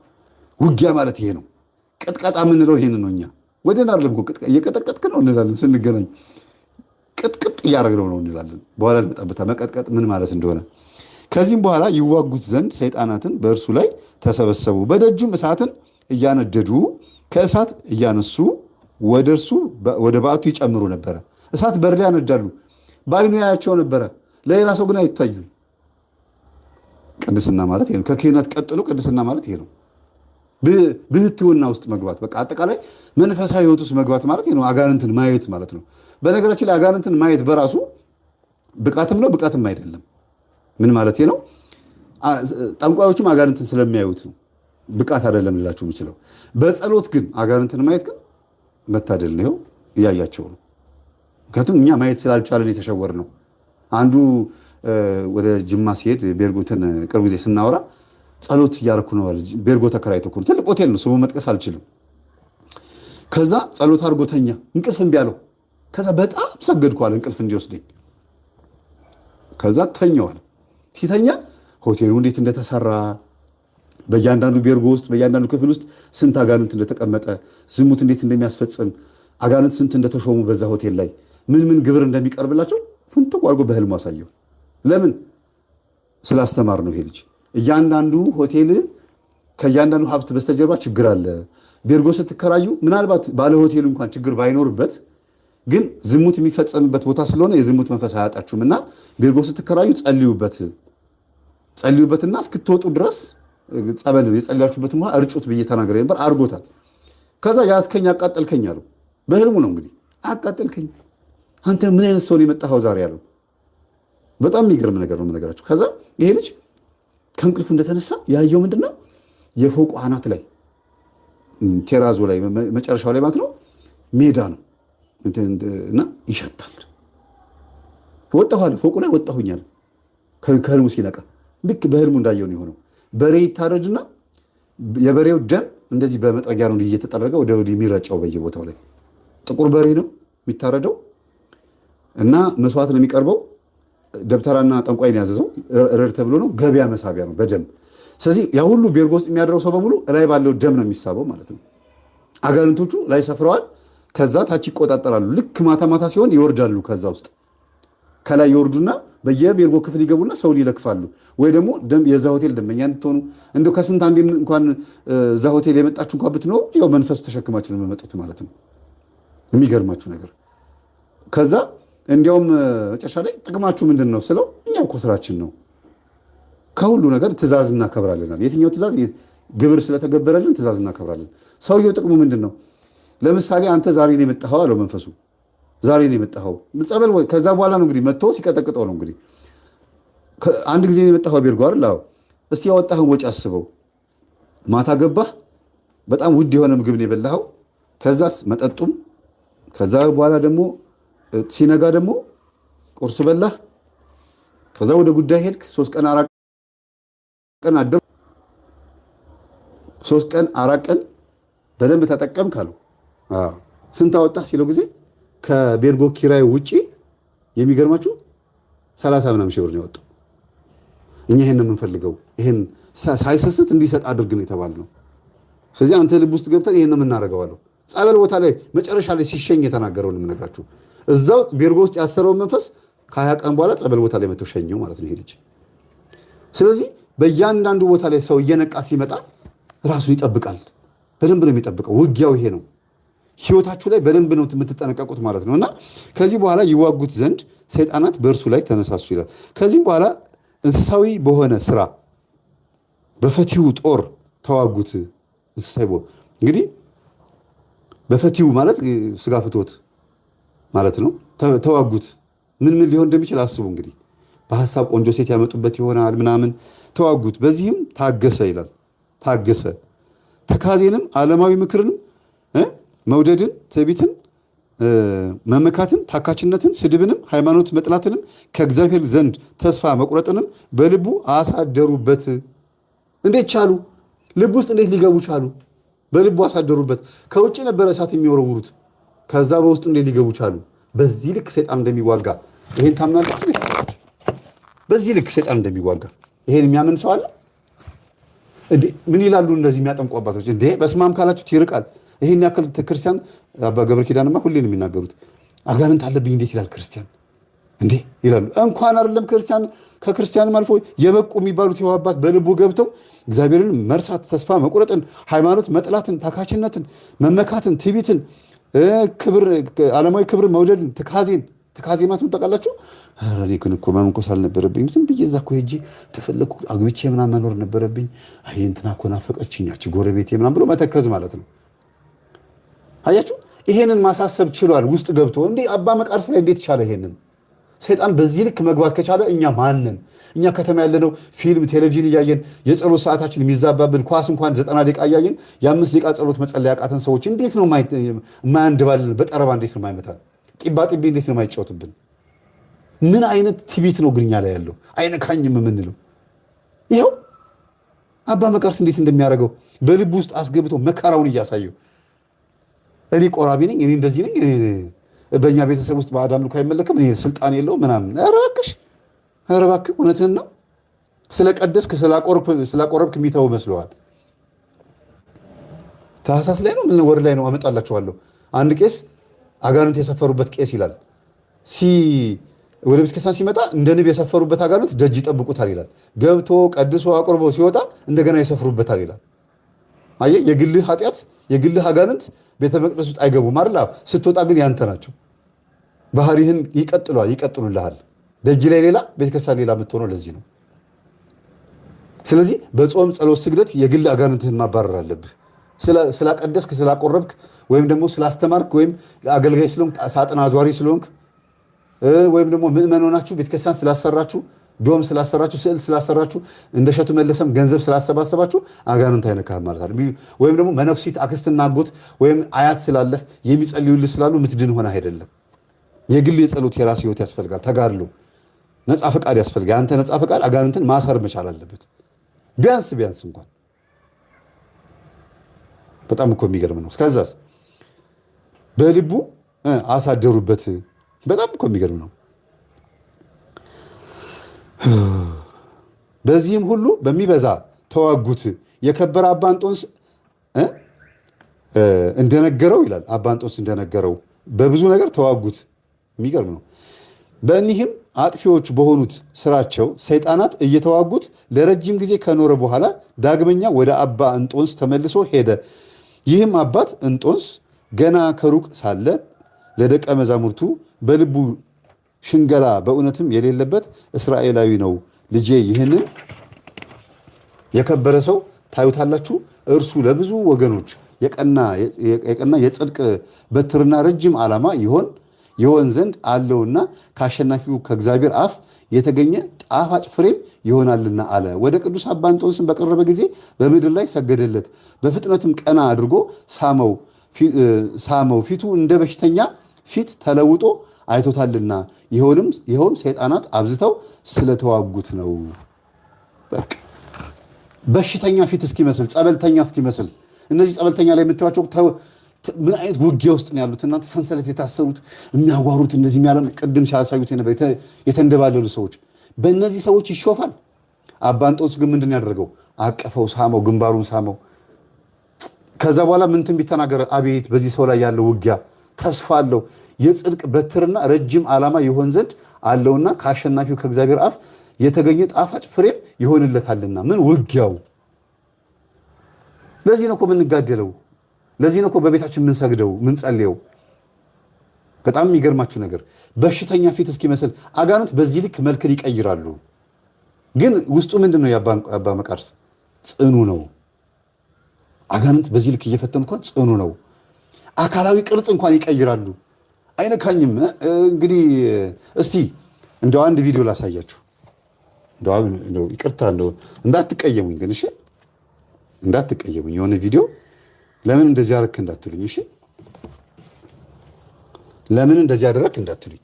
Speaker 1: ውጊያ ማለት ይሄ ነው። ቅጥቀጣ የምንለው ይሄን ነው። እኛ ወደን አይደለም እኮ እየቀጠቀጥክ ነው እንላለን ስንገናኝ፣ ቅጥቅጥ እያደረግነው ነው እንላለን። በኋላ ልመጣበታ መቀጥቀጥ ምን ማለት እንደሆነ። ከዚህም በኋላ ይዋጉት ዘንድ ሰይጣናትን በእርሱ ላይ ተሰበሰቡ። በደጁም እሳትን እያነደዱ ከእሳት እያነሱ ወደ እርሱ ወደ በዓቱ ይጨምሩ ነበረ። እሳት በር ላይ ያነዳሉ። በዓይኑ ያያቸው ነበረ፣ ለሌላ ሰው ግን አይታዩም። ቅድስና ማለት ይሄ ነው። ከክህነት ቀጥሎ ቅድስና ማለት ይሄ ነው። ብህትውና ውስጥ መግባት፣ በቃ አጠቃላይ መንፈሳዊ ህይወት ውስጥ መግባት ማለት ይሄ ነው። አጋንንትን ማየት ማለት ነው። በነገራችን ላይ አጋንንትን ማየት በራሱ ብቃትም ነው ብቃትም አይደለም። ምን ማለት ነው? ጠንቋዮችም አጋንንትን ስለሚያዩት ነው፣ ብቃት አይደለም ልላችሁ የምችለው። በጸሎት ግን አጋንንትን ማየት ግን መታደል ነው። እያያቸው ነው። ምክንያቱም እኛ ማየት ስላልቻለን የተሸወር ነው። አንዱ ወደ ጅማ ሲሄድ ቤርጎትን ቅርብ ጊዜ ስናወራ ጸሎት እያደረኩ ነው አለ። ቤርጎ ተከራይቶ እኮ ነው፣ ትልቅ ሆቴል ነው፣ ስሙ መጥቀስ አልችልም። ከዛ ጸሎት አድርጎ ተኛ፣ እንቅልፍ እምቢ አለው። ከዛ በጣም ሰገድኩ አለ እንቅልፍ እንዲወስደኝ። ከዛ ተኛዋል። ሲተኛ ሆቴሉ እንዴት እንደተሰራ፣ በእያንዳንዱ ቤርጎ ውስጥ በእያንዳንዱ ክፍል ውስጥ ስንት አጋንንት እንደተቀመጠ፣ ዝሙት እንዴት እንደሚያስፈጽም፣ አጋንንት ስንት እንደተሾሙ በዛ ሆቴል ላይ ምን ግብር እንደሚቀርብላቸው ፍንጥቅ አድርጎ በህልሙ አሳየው። ለምን? ስላስተማር ነው ይሄ ልጅ። እያንዳንዱ ሆቴል ከእያንዳንዱ ሀብት በስተጀርባ ችግር አለ። ቤርጎ ስትከራዩ ምናልባት ባለ ሆቴሉ እንኳን ችግር ባይኖርበት ግን ዝሙት የሚፈጸምበት ቦታ ስለሆነ የዝሙት መንፈስ አያጣችሁም እና ቤርጎ ስትከራዩ ጸልዩበትና እስክትወጡ ድረስ ጸበል የጸልያችሁበትን ውሃ እርጩት ብዬ ተናግሬ ነበር። አድርጎታል። ከዛ ያዝከኝ አቃጠልከኝ አለው። በህልሙ ነው እንግዲህ። አቃጠልከኝ፣ አንተ ምን አይነት ሰው ነው የመጣኸው ዛሬ ያለው። በጣም የሚገርም ነገር ነው የምነግራችሁ። ከዛ ይሄ ልጅ ከእንቅልፉ እንደተነሳ ያየው ምንድነው? የፎቁ አናት ላይ ቴራዞ ላይ መጨረሻው ላይ ማለት ነው ሜዳ ነው እና ይሸታል። ወጣሁ አለ። ፎቁ ላይ ወጣሁኛል። ከህልሙ ሲነቃ ልክ በህልሙ እንዳየው ነው የሆነው። በሬ ይታረድና የበሬው ደም እንደዚህ በመጥረጊያ ነው እየተጠረገ ወደ ወዲህ የሚረጨው በየቦታው ላይ። ጥቁር በሬ ነው የሚታረደው እና መስዋዕት ነው የሚቀርበው። ደብተራና ጠንቋይን ያዘዘው ረድ ተብሎ ነው። ገበያ መሳቢያ ነው በደም። ስለዚህ ያ ሁሉ ቤርጎ ውስጥ የሚያድረው ሰው በሙሉ እላይ ባለው ደም ነው የሚሳበው ማለት ነው። አጋንንቶቹ ላይ ሰፍረዋል። ከዛ ታች ይቆጣጠራሉ። ልክ ማታ ማታ ሲሆን ይወርዳሉ። ከዛ ውስጥ ከላይ ይወርዱና በየቤርጎ ክፍል ይገቡና ሰውን ይለክፋሉ። ወይ ደግሞ የዛ ሆቴል ደንበኛ እንድትሆኑ እንደው ከስንት አንዴ እንኳን እዛ ሆቴል የመጣችሁ እንኳን ብትኖሩ ያው መንፈስ ተሸክማችሁ ነው የምመጡት ማለት ነው። የሚገርማችሁ ነገር ከዛ እንዲያውም መጨረሻ ላይ ጥቅማችሁ ምንድን ነው ስለው እኛም እኮ ስራችን ነው ከሁሉ ነገር ትእዛዝ እናከብራለናል። የትኛው ትእዛዝ? ግብር ስለተገበረልን ትእዛዝ እናከብራለን። ሰውየው ጥቅሙ ምንድን ነው? ለምሳሌ አንተ ዛሬ ነው የመጣኸው አለው መንፈሱ። ዛሬ ነው የመጣኸው ጸበል። ከዛ በኋላ ነው እንግዲህ መጥቶ ሲቀጠቅጠው ነው እንግዲህ አንድ ጊዜ ነው የመጣኸው ቤርጎ አይደል? አዎ። እስቲ ያወጣህን ወጪ አስበው። ማታ ገባህ፣ በጣም ውድ የሆነ ምግብ ነው የበላኸው። ከዛስ መጠጡም፣ ከዛ በኋላ ደግሞ ሲነጋ ደግሞ ቁርስ በላህ። ከዛ ወደ ጉዳይ ሄድክ። 3 ቀን 4 ቀን አደር 3 ቀን 4 ቀን በደንብ ተጠቀምክ አለው። ስንት አወጣህ ሲለው ጊዜ ከቤርጎ ኪራይ ውጪ የሚገርማችሁ 30 ምናምን ሺህ ብር ነው ያወጣው። እኛ ይሄን ነው የምንፈልገው፣ ይሄን ሳይሰስት እንዲሰጥ አድርግ ነው የተባልነው። ስለዚህ አንተ ልብ ውስጥ ገብተን ይሄን ነው የምናደርገው አለው። ጸበል ቦታ ላይ መጨረሻ ላይ ሲሸኝ የተናገረው ነው የምነግራችሁ። እዛው ቤርጎ ውስጥ ያሰረውን መንፈስ ከ20 ቀን በኋላ ጸበል ቦታ ላይ መጥቶ ሸኘው ማለት ነው ይሄ ልጅ። ስለዚህ በእያንዳንዱ ቦታ ላይ ሰው እየነቃ ሲመጣ ራሱን ይጠብቃል። በደንብ ነው የሚጠብቀው። ውጊያው ይሄ ነው። ህይወታችሁ ላይ በደንብ ነው የምትጠነቀቁት ማለት ነው። እና ከዚህ በኋላ ይዋጉት ዘንድ ሰይጣናት በእርሱ ላይ ተነሳሱ ይላል። ከዚህም በኋላ እንስሳዊ በሆነ ስራ በፈቲው ጦር ተዋጉት። እንስሳዊ እንግዲህ በፈቲው ማለት ስጋ ፍቶት ማለት ነው። ተዋጉት ምን ሊሆን እንደሚችል አስቡ እንግዲህ። በሐሳብ ቆንጆ ሴት ያመጡበት ይሆናል ምናምን። ተዋጉት፣ በዚህም ታገሰ ይላል። ታገሰ ተካዜንም ዓለማዊ ምክርንም መውደድን፣ ትዕቢትን፣ መመካትን፣ ታካችነትን፣ ስድብንም፣ ሃይማኖት መጥላትንም ከእግዚአብሔር ዘንድ ተስፋ መቁረጥንም በልቡ አሳደሩበት። እንዴት ቻሉ? ልብ ውስጥ እንዴት ሊገቡ ቻሉ? በልቡ አሳደሩበት። ከውጭ ነበረ እሳት የሚወረውሩት፣ ከዛ በውስጡ እንዴት ሊገቡ ቻሉ? በዚህ ልክ ሰይጣን እንደሚዋጋ ይሄን ታምናላችሁ? በዚህ ልክ ሰይጣን እንደሚዋጋ ይሄን የሚያምን ሰው አለ እንዴ? ምን ይላሉ እንደዚህ የሚያጠምቁ አባቶች? እንዴ በስማም ካላችሁት ይርቃል። ይሄን ያክል ክርስቲያን አባ ገብረ ኪዳንማ ሁሌ ነው የሚናገሩት። አጋንንት አለብኝ እንዴት ይላል ክርስቲያን እንዴ ይላሉ። እንኳን አይደለም ክርስቲያን፣ ከክርስቲያንም አልፎ የበቁ የሚባሉት የው አባት በልቡ ገብተው እግዚአብሔርን መርሳት፣ ተስፋ መቁረጥን፣ ሃይማኖት መጥላትን፣ ታካችነትን፣ መመካትን፣ ትዕቢትን፣ ክብር፣ ዓለማዊ ክብር መውደድን፣ ትካዜ ማለት ታውቃላችሁ። ኧረ እኔ ግን እኮ መመንኮስ አልነበረብኝም፣ ዝም ብዬ እዛ እኮ ሄጄ ተፈለኩ አግብቼ ምናምን መኖር ነበረብኝ። አይ እንትና እኮ ናፈቀችኝ ያቺ ጎረቤቴ ምናምን ብሎ መተከዝ ማለት ነው። አያችሁ፣ ይሄንን ማሳሰብ ችሏል ውስጥ ገብቶ። እንዴ አባ መቃርስ ላይ እንዴት ቻለ? ይሄንን ሰይጣን በዚህ ልክ መግባት ከቻለ እኛ ማንን? እኛ ከተማ ያለነው ፊልም ቴሌቪዥን እያየን የጸሎት ሰዓታችን የሚዛባብን፣ ኳስ እንኳን 90 ደቂቃ እያየን የ5 ደቂቃ ጸሎት መጸለይ ያቃተን ሰዎች እንዴት ነው የማያንድባልን? በጠረባ እንዴት ነው የማይመታል? ጢባ ጢቤ እንዴት ነው የማይጫወትብን? ምን አይነት ትቢት ነው ግኛ ላይ ያለው? አይነካኝም የምንለው ይኸው አባ መቃርስ እንዴት እንደሚያደርገው በልብ ውስጥ አስገብቶ መከራውን እያሳየው፣ እኔ ቆራቢ ነኝ፣ እኔ እንደዚህ ነኝ፣ በእኛ ቤተሰብ ውስጥ ባዕድ አምልኮ አይመለክም፣ እኔ ስልጣን የለውም ምናምን። ኧረ እባክህ እውነትህን ነው። ስለቀደስክ ስላቆረብክ የሚተው መስለዋል። ታህሳስ ላይ ነው ምን ወር ላይ ነው አመጣላችኋለሁ። አንድ ቄስ አጋንንት የሰፈሩበት ቄስ ይላል ወደ ቤተክርስቲያን ሲመጣ እንደ ንብ የሰፈሩበት አጋንንት ደጅ ይጠብቁታል ይላል። ገብቶ ቀድሶ አቆርቦ ሲወጣ እንደገና ይሰፍሩበታል ይላል። አየህ፣ የግልህ ኃጢአት የግልህ አጋንንት ቤተ መቅደስ ውስጥ አይገቡም አይደል? ስትወጣ ግን ያንተ ናቸው። ባህሪህን ይቀጥሉልሃል። ደጅ ላይ ሌላ፣ ቤተክርስቲያን ሌላ የምትሆነው ለዚህ ነው። ስለዚህ በጾም ጸሎት፣ ስግደት የግል አጋንንትህን ማባረር አለብህ። ስላቀደስክ ስላቆረብክ ወይም ደግሞ ስላስተማርክ ወይም አገልጋይ ስለሆንክ ሳጥን አዟሪ ስለሆንክ ወይም ደግሞ ምእመን ሆናችሁ ቤተክርስቲያን ስላሰራችሁ ዶም ስላሰራችሁ ስዕል ስላሰራችሁ እንደ እሸቱ መለሰም ገንዘብ ስላሰባሰባችሁ አጋንንት አይነካህም ማለት አይደል። ወይም ደግሞ መነኩሲት አክስትና አጎት ወይም አያት ስላለህ የሚጸልዩልህ ስላሉ ምትድን ሆነ አይደለም። የግል የጸሎት የራስ ህይወት ያስፈልጋል። ተጋድሎ፣ ነፃ ፈቃድ ያስፈልጋል። ያንተ ነፃ ፈቃድ አጋንንትን ማሰር መቻል አለበት። ቢያንስ እንኳን በጣም እኮ የሚገርም ነው። እስከዛስ በልቡ አሳደሩበት። በጣም እኮ የሚገርም ነው። በዚህም ሁሉ በሚበዛ ተዋጉት። የከበረ አባ እንጦንስ እንደነገረው ይላል አባ እንጦንስ እንደነገረው በብዙ ነገር ተዋጉት። የሚገርም ነው። በእኒህም አጥፊዎች በሆኑት ስራቸው ሰይጣናት እየተዋጉት ለረጅም ጊዜ ከኖረ በኋላ ዳግመኛ ወደ አባ እንጦንስ ተመልሶ ሄደ። ይህም አባት እንጦንስ ገና ከሩቅ ሳለ ለደቀ መዛሙርቱ በልቡ ሽንገላ በእውነትም የሌለበት እስራኤላዊ ነው። ልጄ ይህንን የከበረ ሰው ታዩታላችሁ። እርሱ ለብዙ ወገኖች የቀና የጽድቅ በትርና ረጅም ዓላማ ይሆን ዘንድ አለውና ከአሸናፊው ከእግዚአብሔር አፍ የተገኘ ጣፋጭ ፍሬም ይሆናልና አለ። ወደ ቅዱስ አባ እንጦንስም በቀረበ ጊዜ በምድር ላይ ሰገደለት። በፍጥነትም ቀና አድርጎ ሳመው። ፊቱ እንደ በሽተኛ ፊት ተለውጦ አይቶታልና ይኸውም ሰይጣናት አብዝተው ስለተዋጉት ነው። በቃ በሽተኛ ፊት እስኪመስል፣ ጸበልተኛ እስኪመስል። እነዚህ ጸበልተኛ ላይ የምታዩቸው ምን አይነት ውጊያ ውስጥ ነው ያሉት? እናንተ ሰንሰለት የታሰሩት የሚያጓሩት እንደዚህ ቅድም ሲያሳዩት የተንደባለሉ ሰዎች፣ በእነዚህ ሰዎች ይሾፋል። አባ እንጦንስ ግን ምንድን ያደረገው? አቀፈው፣ ሳመው፣ ግንባሩን ሳመው። ከዛ በኋላ ምን ትንቢት ተናገረ? አቤት በዚህ ሰው ላይ ያለው ውጊያ ተስፋ አለው። የጽድቅ በትርና ረጅም ዓላማ ይሆን ዘንድ አለውና ከአሸናፊው ከእግዚአብሔር አፍ የተገኘ ጣፋጭ ፍሬም ይሆንለታልና። ምን ውጊያው! ለዚህ ነው እኮ የምንጋደለው። ለዚህ ነው እኮ በቤታችን የምንሰግደው የምንጸልየው። በጣም የሚገርማችሁ ነገር በሽተኛ ፊት እስኪመስል አጋንንት በዚህ ልክ መልክን ይቀይራሉ። ግን ውስጡ ምንድን ነው? የአባ መቃርስ ጽኑ ነው። አጋንንት በዚህ ልክ እየፈተኑ እንኳን ጽኑ ነው። አካላዊ ቅርጽ እንኳን ይቀይራሉ። አይነካኝም። እንግዲህ እስቲ እንደው አንድ ቪዲዮ ላሳያችሁ። እንደው ይቅርታ እንዳትቀየሙኝ ግን እሺ፣ እንዳትቀየሙኝ። የሆነ ቪዲዮ ለምን እንደዚህ አደረክ እንዳትሉኝ እሺ፣ ለምን እንደዚህ አደረክ እንዳትሉኝ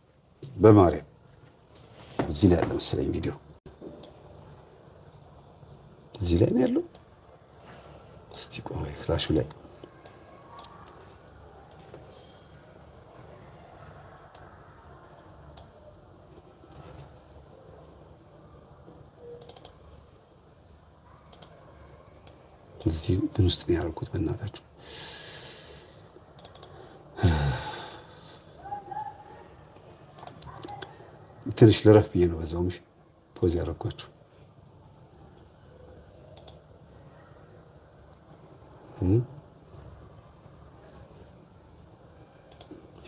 Speaker 1: በማርያም። እዚህ ላይ ያለ መሰለኝ ቪዲዮ፣ እዚህ ላይ ነው ያለው። እስቲ ቆይ ፍላሹ ላይ እዚህ ምን ውስጥ ነው ያደረኩት? በእናታችሁ ትንሽ ልረፍ ብዬ ነው በዛውም ፖዝ ያደረኳችሁ።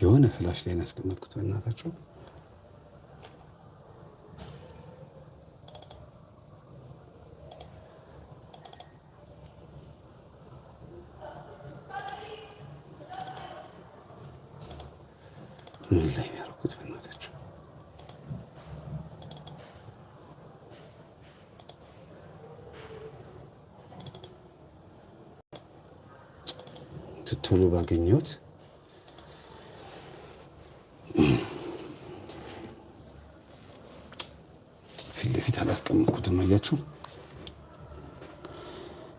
Speaker 1: የሆነ ፍላሽ ላይ ነው ያስቀመጥኩት በእናታችሁ። ምን ላይ ነው ያደረኩት በእናታችሁ? ቶሎ ባገኘሁት ፊት ለፊት አላስቀመጥኩትም። አያችሁ፣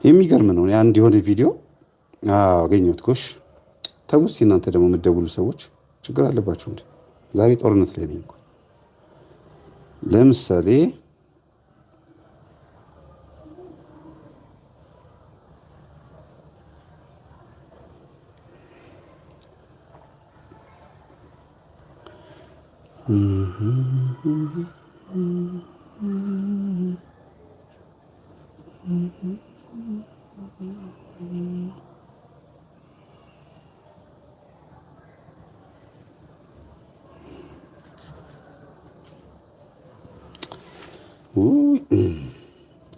Speaker 1: የሚገርም ነው። አንድ የሆነ ቪዲዮ አገኘሁት። ጎሽ ተውስ። እናንተ ደግሞ የምትደውሉ ሰዎች ችግር አለባችሁ እንዴ? ዛሬ ጦርነት ላይ ነኝ እኮ። ለምሳሌ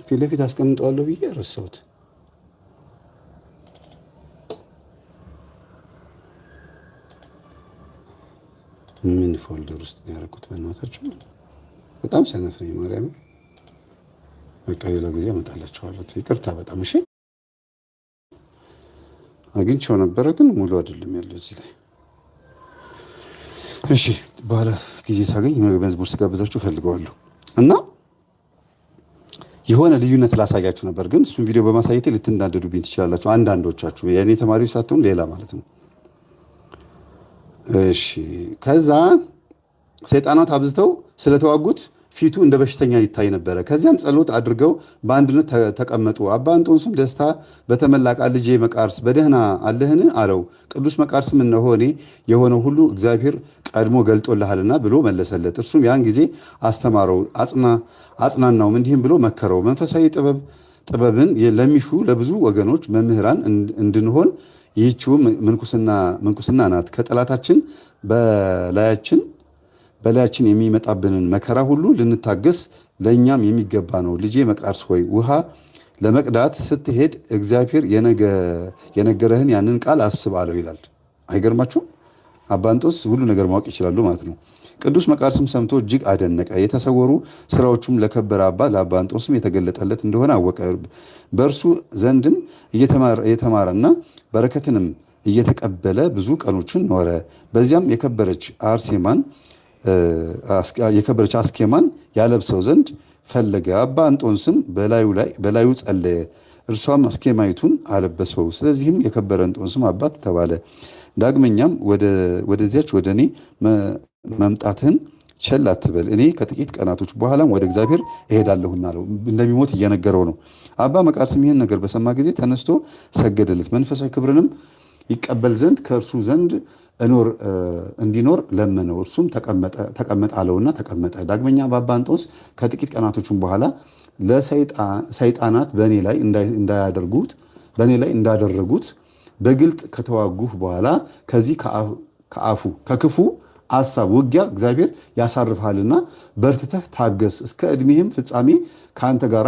Speaker 1: ፊት ለፊት አስቀምጠዋለሁ ብዬ ረሳሁት። ምን ፎልደር ውስጥ ነው ያደረኩት? በእናታችሁ በጣም ሰነፍ ነኝ ማርያም። በቃ ሌላ ጊዜ አመጣላችኋለሁ። ይቅርታ በጣም እሺ። አግኝቼው ነበረ ግን ሙሉ አይደለም ያለው እዚህ ላይ። እሺ በኋላ ጊዜ ሳገኝ መዝሙር ስጋብዛችሁ ፈልገዋለሁ እና የሆነ ልዩነት ላሳያችሁ ነበር፣ ግን እሱን ቪዲዮ በማሳየቴ ልትናደዱብኝ ትችላላችሁ አንዳንዶቻችሁ፣ የእኔ ተማሪዎች ሳትሆኑ ሌላ ማለት ነው። እሺ ከዛ ሰይጣናት አብዝተው ስለተዋጉት ፊቱ እንደ በሽተኛ ይታይ ነበረ። ከዚያም ጸሎት አድርገው በአንድነት ተቀመጡ። አባ እንጦንስም ደስታ በተመላ ቃል ልጄ መቃርስ በደህና አለህን አለው። ቅዱስ መቃርስም እነሆ እኔ የሆነው ሁሉ እግዚአብሔር ቀድሞ ገልጦልሃልና ብሎ መለሰለት። እርሱም ያን ጊዜ አስተማረው፣ አጽናናውም፣ እንዲህም ብሎ መከረው። መንፈሳዊ ጥበብን ለሚሹ ለብዙ ወገኖች መምህራን እንድንሆን ይህችው ምንኩስና ናት። ከጠላታችን በላያችን የሚመጣብንን መከራ ሁሉ ልንታገስ ለእኛም የሚገባ ነው። ልጄ መቃርስ ሆይ ውሃ ለመቅዳት ስትሄድ እግዚአብሔር የነገረህን ያንን ቃል አስብ አለው ይላል። አይገርማችሁም? አባ እንጦንስ ሁሉ ነገር ማወቅ ይችላሉ ማለት ነው። ቅዱስ መቃርስም ሰምቶ እጅግ አደነቀ። የተሰወሩ ስራዎቹም ለከበረ አባ ለአባ እንጦንስም የተገለጠለት እንደሆነ አወቀ። በእርሱ ዘንድም እየተማረና በረከትንም እየተቀበለ ብዙ ቀኖችን ኖረ። በዚያም የከበረች አስኬማን ያለብሰው ዘንድ ፈለገ። አባ እንጦንስም በላዩ ጸለየ፣ እርሷም አስኬማይቱን አለበሰው። ስለዚህም የከበረ እንጦንስም አባት ተባለ። ዳግመኛም ወደዚያች ወደ እኔ መምጣትህን ቸል አትበል፣ እኔ ከጥቂት ቀናቶች በኋላም ወደ እግዚአብሔር እሄዳለሁና አለው። እንደሚሞት እየነገረው ነው። አባ መቃርስም ይህን ነገር በሰማ ጊዜ ተነስቶ ሰገደለት። መንፈሳዊ ክብርንም ይቀበል ዘንድ ከእርሱ ዘንድ እንዲኖር ለመነው። እርሱም ተቀመጥ አለውና ተቀመጠ። ዳግመኛ በአባ እንጦንስ ከጥቂት ቀናቶችም በኋላ ለሰይጣናት በእኔ ላይ እንዳደረጉት በግልጥ ከተዋጉህ በኋላ ከዚህ ከክፉ አሳብ ውጊያ እግዚአብሔር ያሳርፍሃልና በርትተህ ታገስ፣ እስከ ዕድሜህም ፍጻሜ ከአንተ ጋር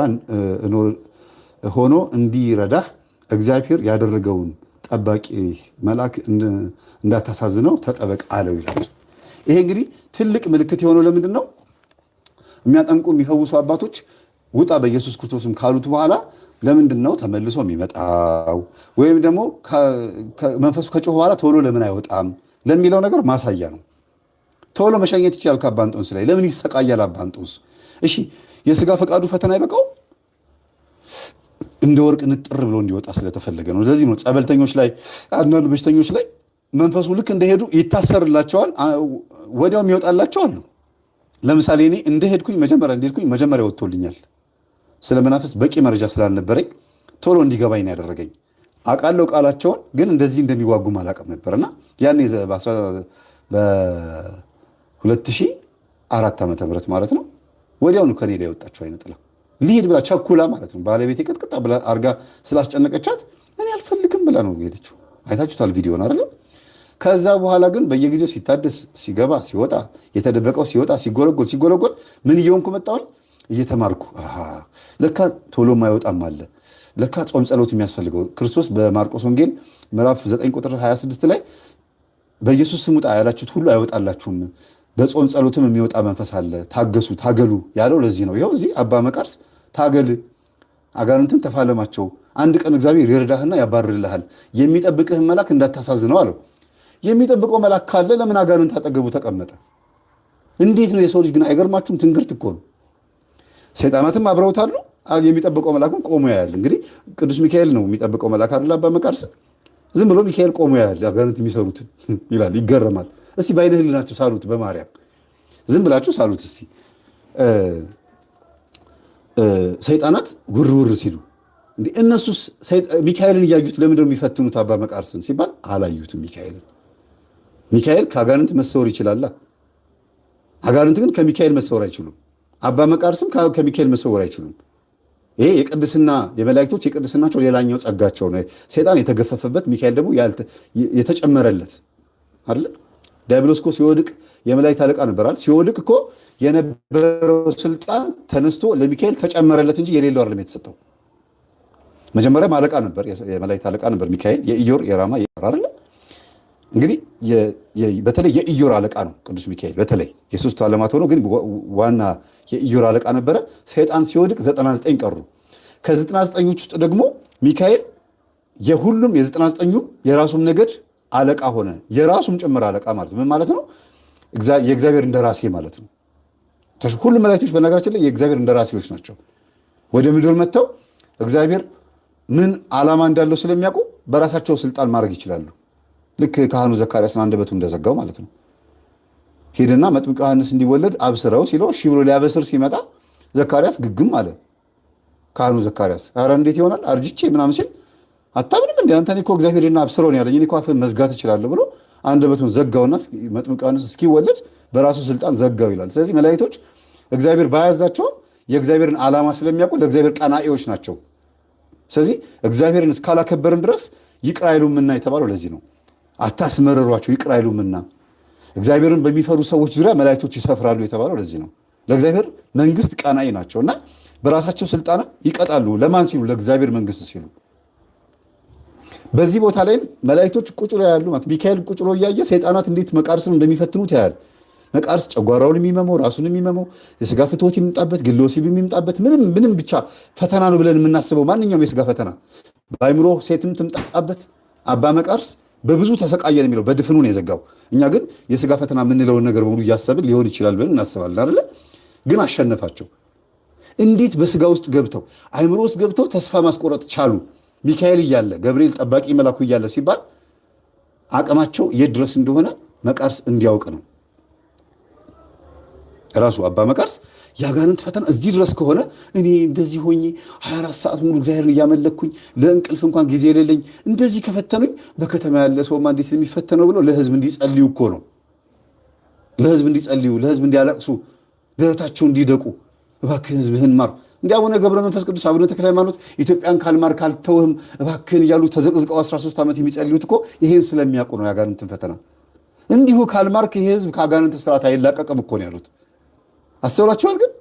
Speaker 1: ሆኖ እንዲረዳህ እግዚአብሔር ያደረገውን ጠባቂ መልአክ እንዳታሳዝነው ተጠበቅ አለው ይላል። ይሄ እንግዲህ ትልቅ ምልክት የሆነው ለምንድን ነው? የሚያጠምቁ የሚፈውሱ አባቶች ውጣ በኢየሱስ ክርስቶስም ካሉት በኋላ ለምንድን ነው ተመልሶ የሚመጣው? ወይም ደግሞ መንፈሱ ከጮህ በኋላ ቶሎ ለምን አይወጣም ለሚለው ነገር ማሳያ ነው። ቶሎ መሸኘት ይችላል ከአባ እንጦንስ ላይ። ለምን ይሰቃያል አባ እንጦንስ? እሺ የስጋ ፈቃዱ ፈተና አይበቃው? እንደ ወርቅ ንጥር ብሎ እንዲወጣ ስለተፈለገ ነው። ለዚህ ነው ጸበልተኞች ላይ አንዳንድ በሽተኞች ላይ መንፈሱ ልክ እንደሄዱ ይታሰርላቸዋል፣ ወዲያው የሚወጣላቸው አሉ። ለምሳሌ እኔ መጀመሪያ ወጥቶልኛል። ስለ መናፍስት በቂ መረጃ ስላልነበረኝ ቶሎ እንዲገባኝ ነው ያደረገኝ። አውቃለሁ ቃላቸውን፣ ግን እንደዚህ እንደሚዋጉም አላውቅም ነበርና ያኔ በ2004 ዓመተ ምህረት ማለት ነው ወዲያውኑ ከኔ ላይ ወጣቸው አይነ ጥላ ልሄድ ብላ ቸኩላ ማለት ነው። ባለቤቴ ቅጥቅጣ ብላ አርጋ ስላስጨነቀቻት እኔ አልፈልግም ብላ ነው ሄደችው። አይታችሁታል ቪዲዮን አይደለም? ከዛ በኋላ ግን በየጊዜው ሲታደስ ሲገባ ሲወጣ የተደበቀው ሲወጣ ሲጎለጎል ምን እየሆንኩ መጣሁኝ? እየተማርኩ ለካ ቶሎ ማይወጣም አለ። ለካ ጾም ጸሎት የሚያስፈልገው ክርስቶስ በማርቆስ ወንጌል ምዕራፍ 9 ቁጥር 26 ላይ በኢየሱስ ስም ውጣ ያላችሁት ሁሉ አይወጣላችሁም፣ በጾም ጸሎትም የሚወጣ መንፈስ አለ፣ ታገሱ ታገሉ ያለው ለዚህ ነው። ይኸው እዚህ አባ መቃርስ ታገል፣ አጋንንትን ተፋለማቸው፣ አንድ ቀን እግዚአብሔር ይረዳህና ያባርርልሃል፣ የሚጠብቅህን መልአክ እንዳታሳዝነው አለው። የሚጠብቀው መልአክ ካለ ለምን አጋንንት አጠገቡ ተቀመጠ? እንዴት ነው የሰው ልጅ ግን? አይገርማችሁም? ትንግርት እኮ ነው። ሰይጣናትም አብረውታሉ፣ የሚጠብቀው መልአክም ቆሞ ያያል። እንግዲህ ቅዱስ ሚካኤል ነው የሚጠብቀው መልአክ አይደል? አባ መቃርስ ዝም ብሎ ሚካኤል ቆሞ ያያል አጋንንት የሚሰሩትን ይላል፣ ይገረማል። እስቲ በዓይነ ሕሊናችሁ ሳሉት፣ በማርያም ዝም ብላችሁ ሳሉት እስቲ። ሰይጣናት ውርውር ሲሉ እንዴ እነሱስ ሚካኤልን እያዩት ለምንድነው የሚፈትኑት አባ መቃርስን ሲባል አላዩትም ሚካኤልን። ሚካኤል ከአጋንንት መሰወር ይችላል፣ አጋንንት ግን ከሚካኤል መሰወር አይችሉም። አባ መቃርስም ከሚካኤል መሰወር አይችሉም። ይሄ የቅድስና የመላእክቶች የቅድስናቸው ሌላኛው ጸጋቸው ነው። ሰይጣን የተገፈፈበት ሚካኤል ደግሞ የተጨመረለት አይደል? ዲያብሎስ እኮ ሲወድቅ የመላእክት አለቃ ነበራል። ሲወድቅ እኮ የነበረው ስልጣን ተነስቶ ለሚካኤል ተጨመረለት እንጂ የሌለው አይደለም የተሰጠው። መጀመሪያም አለቃ ነበር፣ የመላእክት አለቃ ነበር ሚካኤል፣ የኢዮር የራማ አይደል? እንግዲህ በተለይ የኢዮር አለቃ ነው ቅዱስ ሚካኤል። በተለይ የሶስቱ ዓለማት ሆኖ ግን ዋና የኢዮር አለቃ ነበረ። ሰይጣን ሲወድቅ 99 ቀሩ። ከ99ኞች ውስጥ ደግሞ ሚካኤል የሁሉም የ99ኙም የራሱም ነገድ አለቃ ሆነ። የራሱም ጭምር አለቃ ማለት ምን ማለት ነው? የእግዚአብሔር እንደራሴ ማለት ነው። ሁሉም መላእክቶች በነገራችን ላይ የእግዚአብሔር እንደራሴዎች ናቸው። ወደ ምድር መጥተው እግዚአብሔር ምን ዓላማ እንዳለው ስለሚያውቁ በራሳቸው ስልጣን ማድረግ ይችላሉ። ልክ ካህኑ ዘካርያስን አንደበቱ እንደዘጋው ማለት ነው። ሄደና መጥምቀ ዮሐንስ እንዲወለድ አብስረው ሲለው እሺ ብሎ ሊያበስር ሲመጣ ዘካርያስ ግግም አለ። ካህኑ ዘካርያስ ኧረ እንዴት ይሆናል አርጅቼ ምናምን ሲል አታምንም እንዴ አንተ? እኔ እኮ እግዚአብሔርና አብስረውን ያለኝ እኔ እኮ አፍህን መዝጋት እችላለሁ ብሎ አንደበቱን ዘጋውና መጥምቀ ዮሐንስ እስኪወለድ በራሱ ስልጣን ዘጋው ይላል። ስለዚህ መላእክቶች እግዚአብሔር ባያዛቸውም የእግዚአብሔርን ዓላማ ስለሚያውቁ ለእግዚአብሔር ቀናኢዎች ናቸው። ስለዚህ እግዚአብሔርን እስካላከበርን ድረስ ይቅር አይሉምና የተባለው ለዚህ ነው። አታስመረሯቸው ይቅር አይሉምና። እግዚአብሔርን በሚፈሩ ሰዎች ዙሪያ መላእክቶች ይሰፍራሉ የተባለው ለዚህ ነው። ለእግዚአብሔር መንግስት ቀናኢ ናቸውና በራሳቸው ስልጣን ይቀጣሉ። ለማን ሲሉ? ለእግዚአብሔር መንግስት ሲሉ። በዚህ ቦታ ላይም መላእክቶች ቁጭ ብለው ያሉ ማለት ሚካኤል ቁጭ ብሎ እያየ ሰይጣናት እንዴት መቃርስን እንደሚፈትኑት ያያል። መቃርስ ጨጓራውን የሚመመው ራሱን የሚመመው የስጋ ፍትወት የሚምጣበት ግለ ወሲብ የሚምጣበት ምንም ብቻ ፈተና ነው ብለን የምናስበው ማንኛውም የስጋ ፈተና በአይምሮ ሴትም ትምጣበት አባ መቃርስ በብዙ ተሰቃየን የሚለው በድፍኑ ነው የዘጋው። እኛ ግን የስጋ ፈተና የምንለውን ነገር በሙሉ እያሰብን ሊሆን ይችላል ብለን እናስባለን አይደለ? ግን አሸነፋቸው። እንዴት በስጋ ውስጥ ገብተው አይምሮ ውስጥ ገብተው ተስፋ ማስቆረጥ ቻሉ? ሚካኤል እያለ ገብርኤል ጠባቂ መላኩ እያለ ሲባል አቅማቸው የት ድረስ እንደሆነ መቃርስ እንዲያውቅ ነው። ራሱ አባ መቃርስ ያጋንንት ፈተና እዚህ ድረስ ከሆነ እኔ እንደዚህ ሆኜ 24 ሰዓት ሙሉ እግዚአብሔርን እያመለኩኝ ለእንቅልፍ እንኳን ጊዜ የሌለኝ እንደዚህ ከፈተኑኝ በከተማ ያለ ሰውማ እንዴት የሚፈተነው ብሎ ለህዝብ እንዲጸልዩ እኮ ነው። ለህዝብ እንዲጸልዩ፣ ለህዝብ እንዲያለቅሱ፣ ደረታቸው እንዲደቁ እባክህን ህዝብህን ማር። እንዲህ አቡነ ገብረ መንፈስ ቅዱስ አቡነ ተክለ ሃይማኖት ኢትዮጵያን ካልማር ካልተውህም እባክህን እያሉ ተዘቅዝቀው 13 ዓመት የሚጸልዩት እኮ ይሄን ስለሚያውቁ ነው። ያጋንንትን ፈተና እንዲሁ ካልማርክ ይሄ ህዝብ ከአጋንንት ስርዓት አይላቀቅም እኮ ነው ያሉት። አስተውላችኋል? ግን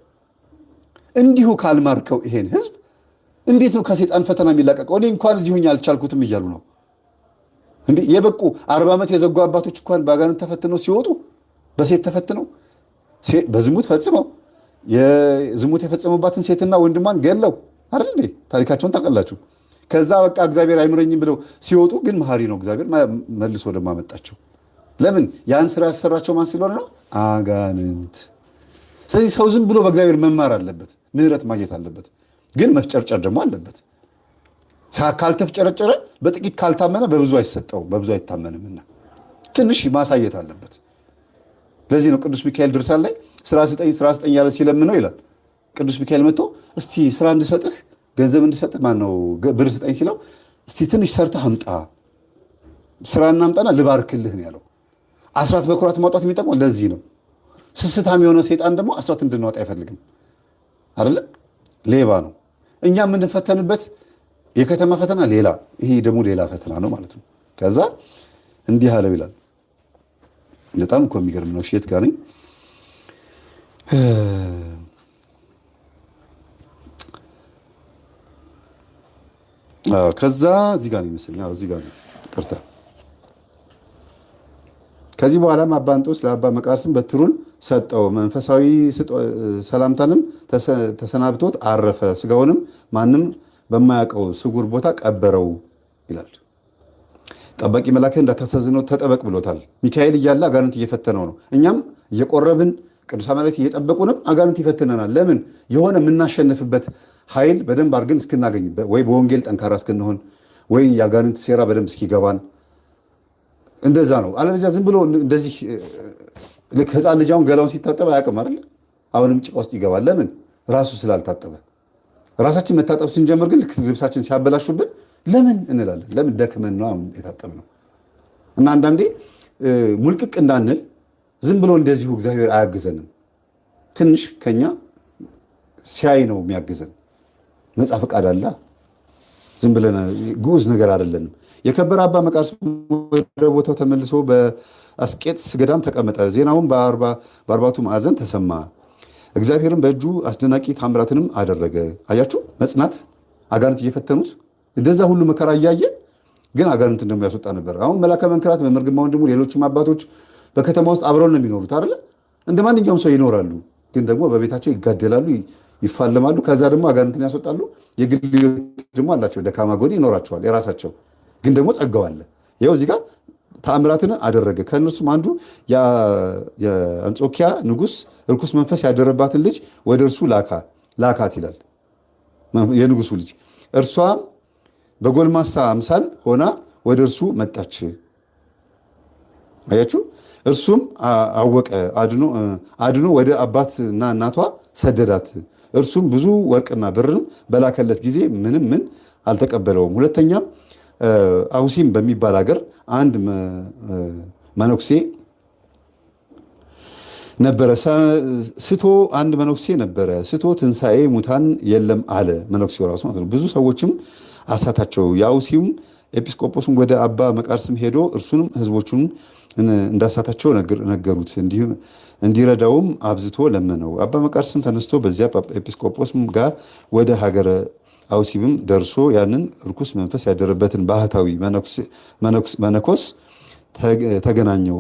Speaker 1: እንዲሁ ካልማርከው ይሄን ህዝብ እንዴት ነው ከሰይጣን ፈተና የሚላቀቀው? እኔ እንኳን እዚህ ሆኜ አልቻልኩትም እያሉ ነው። እንዴ የበቁ 40 ዓመት የዘጉ አባቶች እንኳን በአጋንንት ተፈትነው ሲወጡ በሴት ተፈትነው በዝሙት ፈጽመው የዝሙት የፈጸሙባትን ሴትና ወንድሟን ገለው አይደል እንዴ? ታሪካቸውን ታውቃላችሁ። ከዛ በቃ እግዚአብሔር አይምረኝም ብለው ሲወጡ ግን መሐሪ ነው እግዚአብሔር መልሶ ደግሞ አመጣቸው። ለምን? ያን ስራ ያሰራቸው ማን ስለሆነ ነው? አጋንንት። ስለዚህ ሰው ዝም ብሎ በእግዚአብሔር መማር አለበት፣ ምህረት ማግኘት አለበት። ግን መፍጨርጨር ደግሞ አለበት። ካልተፍጨረጨረ በጥቂት ካልታመነ በብዙ አይሰጠውም፣ በብዙ አይታመንምና ትንሽ ማሳየት አለበት። ለዚህ ነው ቅዱስ ሚካኤል ድርሳን ላይ ስራ ስጠኝ ያለ ሲለምነው ይላል። ቅዱስ ሚካኤል መጥቶ እስቲ ስራ እንድሰጥህ ገንዘብ እንድሰጥህ ማነው ብር ስጠኝ ሲለው እስቲ ትንሽ ሰርተህ አምጣ፣ ስራ እናምጣና ልባርክልህ ነው ያለው። አስራት በኩራት ማውጣት የሚጠቅመው ለዚህ ነው። ስስታም የሆነ ሰይጣን ደግሞ አስራት እንድናወጣ አይፈልግም አይደለ? ሌባ ነው። እኛ የምንፈተንበት የከተማ ፈተና ሌላ፣ ይሄ ደግሞ ሌላ ፈተና ነው ማለት ነው። ከዛ እንዲህ አለው ይላል። በጣም እኮ የሚገርም ነው። የት ጋር ነኝ? ከዛ እዚህ ጋር ነው ይመስለኛል። እዚህ ጋር ነው ቅርታ። ከዚህ በኋላም አባ እንጦስ ለአባ መቃርስም በትሩን ሰጠው፣ መንፈሳዊ ሰላምታንም ተሰናብቶት አረፈ። ስጋውንም ማንም በማያውቀው ስጉር ቦታ ቀበረው ይላል። ጠባቂ መልአክህ እንዳታሳዝነው ተጠበቅ ብሎታል። ሚካኤል እያለ አጋንንት እየፈተነው ነው። እኛም እየቆረብን ቅዱሳን መላእክት እየጠበቁንም አጋንንት ይፈትነናል። ለምን? የሆነ የምናሸንፍበት ኃይል በደንብ አድርገን እስክናገኝ፣ ወይ በወንጌል ጠንካራ እስክንሆን፣ ወይ የአጋንንት ሴራ በደንብ እስኪገባን፣ እንደዛ ነው። አለበለዚያ ዝም ብሎ እንደዚህ ልክ ሕፃን ልጅ አሁን ገላውን ሲታጠብ አያውቅም አይደል? አሁንም ጭቃ ውስጥ ይገባል። ለምን? ራሱ ስላልታጠበ። ራሳችን መታጠብ ስንጀምር ግን ልክ ልብሳችን ሲያበላሹብን ለምን እንላለን? ለምን? ደክመን ነው የታጠብነው። እና አንዳንዴ ሙልቅቅ እንዳንል ዝም ብሎ እንደዚሁ እግዚአብሔር አያግዘንም። ትንሽ ከኛ ሲያይ ነው የሚያግዘን። ነፃ ፈቃድ አለ። ዝም ብለን ግዑዝ ነገር አይደለንም። የከበረ አባ መቃርስ ወደ ቦታው ተመልሶ በአስቄጥስ ገዳም ተቀመጠ። ዜናውም በአርባቱ ማዕዘን ተሰማ። እግዚአብሔርም በእጁ አስደናቂ ታምራትንም አደረገ። አያችሁ፣ መጽናት። አጋንንት እየፈተኑት እንደዛ ሁሉ መከራ እያየ ግን አጋንንት እንደሚያስወጣ ነበር። አሁን መላከ መንክራት መምህር ግርማ ወንድሙ፣ ሌሎችም አባቶች በከተማ ውስጥ አብረው ነው የሚኖሩት አይደለ? እንደ ማንኛውም ሰው ይኖራሉ። ግን ደግሞ በቤታቸው ይጋደላሉ፣ ይፋለማሉ። ከዛ ደግሞ አጋንንትን ያስወጣሉ። የግል ደግሞ አላቸው፣ ደካማ ጎን ይኖራቸዋል የራሳቸው። ግን ደግሞ ጸጋው አለ። ይኸው እዚህ ጋር ተአምራትን አደረገ። ከእነርሱም አንዱ የአንጾኪያ ንጉሥ እርኩስ መንፈስ ያደረባትን ልጅ ወደ እርሱ ላካት ይላል። የንጉሱ ልጅ እርሷም በጎልማሳ አምሳል ሆና ወደ እርሱ መጣች። አያችሁ። እርሱም አወቀ፣ አድኖ ወደ አባትና እናቷ ሰደዳት። እርሱም ብዙ ወርቅና ብርም በላከለት ጊዜ ምንም ምን አልተቀበለውም። ሁለተኛም አውሲም በሚባል ሀገር አንድ መነኩሴ ነበረ። አንድ መነኩሴ ነበረ። ስቶ ትንሣኤ ሙታን የለም አለ መነኩሴው ራሱ ማለት ነው። ብዙ ሰዎችም አሳታቸው። የአውሲም ኤጲስቆጶስም ወደ አባ መቃርስም ሄዶ እርሱንም ሕዝቦቹን እንዳሳታቸው ነገሩት። እንዲረዳውም አብዝቶ ለመነው። አባ መቃርስም ተነስቶ በዚያ ኤጲስቆጶስም ጋር ወደ ሀገረ አውሲብም ደርሶ ያንን ርኩስ መንፈስ ያደረበትን ባህታዊ መነኮስ ተገናኘው።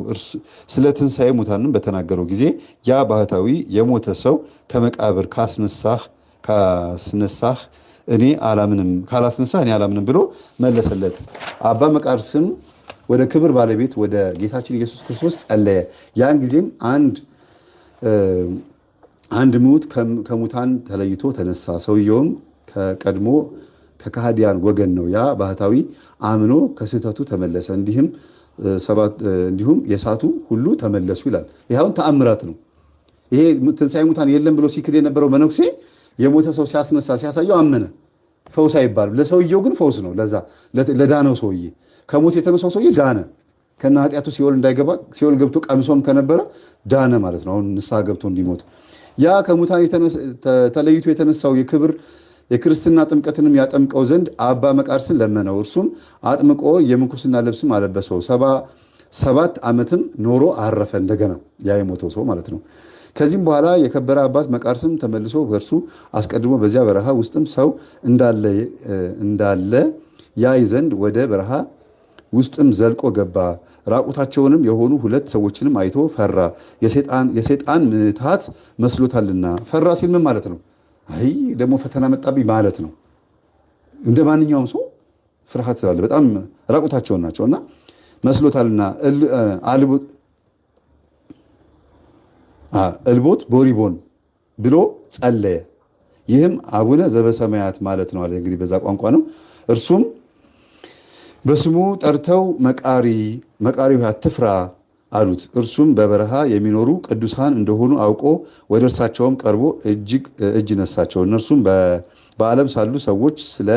Speaker 1: ስለ ትንሣኤ ሙታንም በተናገረው ጊዜ ያ ባህታዊ የሞተ ሰው ከመቃብር ካላስነሳህ እኔ አላምንም ብሎ መለሰለት። አባ መቃርስም ወደ ክብር ባለቤት ወደ ጌታችን ኢየሱስ ክርስቶስ ጸለየ። ያን ጊዜም አንድ ምውት ከሙታን ተለይቶ ተነሳ። ሰውየውም ከቀድሞ ከካህዲያን ወገን ነው። ያ ባህታዊ አምኖ ከስህተቱ ተመለሰ። እንዲሁም የሳቱ ሁሉ ተመለሱ ይላል። ይኸውን ተአምራት ነው። ይሄ ትንሣኤ ሙታን የለም ብሎ ሲክድ የነበረው መነኩሴ የሞተ ሰው ሲያስነሳ ሲያሳየው አመነ። ፈውስ አይባልም። ለሰውየው ግን ፈውስ ነው። ለዳነው ሰውዬ ከሞት የተነሳው ሰውዬ ዳነ። ከነ ኃጢአቱ ሲኦል እንዳይገባ ሲኦል ገብቶ ቀምሶም ከነበረ ዳነ ማለት ነው። አሁን ንስሐ ገብቶ እንዲሞት ያ ከሙታን ተለይቶ የተነሳው የክርስትና ጥምቀትንም ያጠምቀው ዘንድ አባ መቃርስን ለመነው። እርሱም አጥምቆ የምንኩስና ልብስም አለበሰው። 7 ዓመትም ኖሮ አረፈ። እንደገና ያ የሞተው ሰው ማለት ነው። ከዚህም በኋላ የከበረ አባት መቃርስም ተመልሶ በእርሱ አስቀድሞ በዚያ በረሃ ውስጥም ሰው እንዳለ ያይ ዘንድ ወደ በረሃ ውስጥም ዘልቆ ገባ። ራቁታቸውንም የሆኑ 2 ሰዎችንም አይቶ ፈራ፣ የሰይጣን ምትሃት መስሎታልና። ፈራ ሲል ምን ማለት ነው? አይ ደግሞ ፈተና መጣብኝ ማለት ነው። እንደ ማንኛውም ሰው ፍርሃት ስላለ በጣም ራቁታቸውን ናቸውና መስሎታልና እልቦት ቦሪቦን ብሎ ጸለየ። ይህም አቡነ ዘበሰማያት ማለት ነው አለ። እንግዲህ በዛ ቋንቋ ነው። እርሱም በስሙ ጠርተው መቃሪው አትፍራ አሉት። እርሱም በበረሃ የሚኖሩ ቅዱሳን እንደሆኑ አውቆ ወደ እርሳቸውም ቀርቦ እጅ ነሳቸው። እነርሱም በዓለም ሳሉ ሰዎች ስለ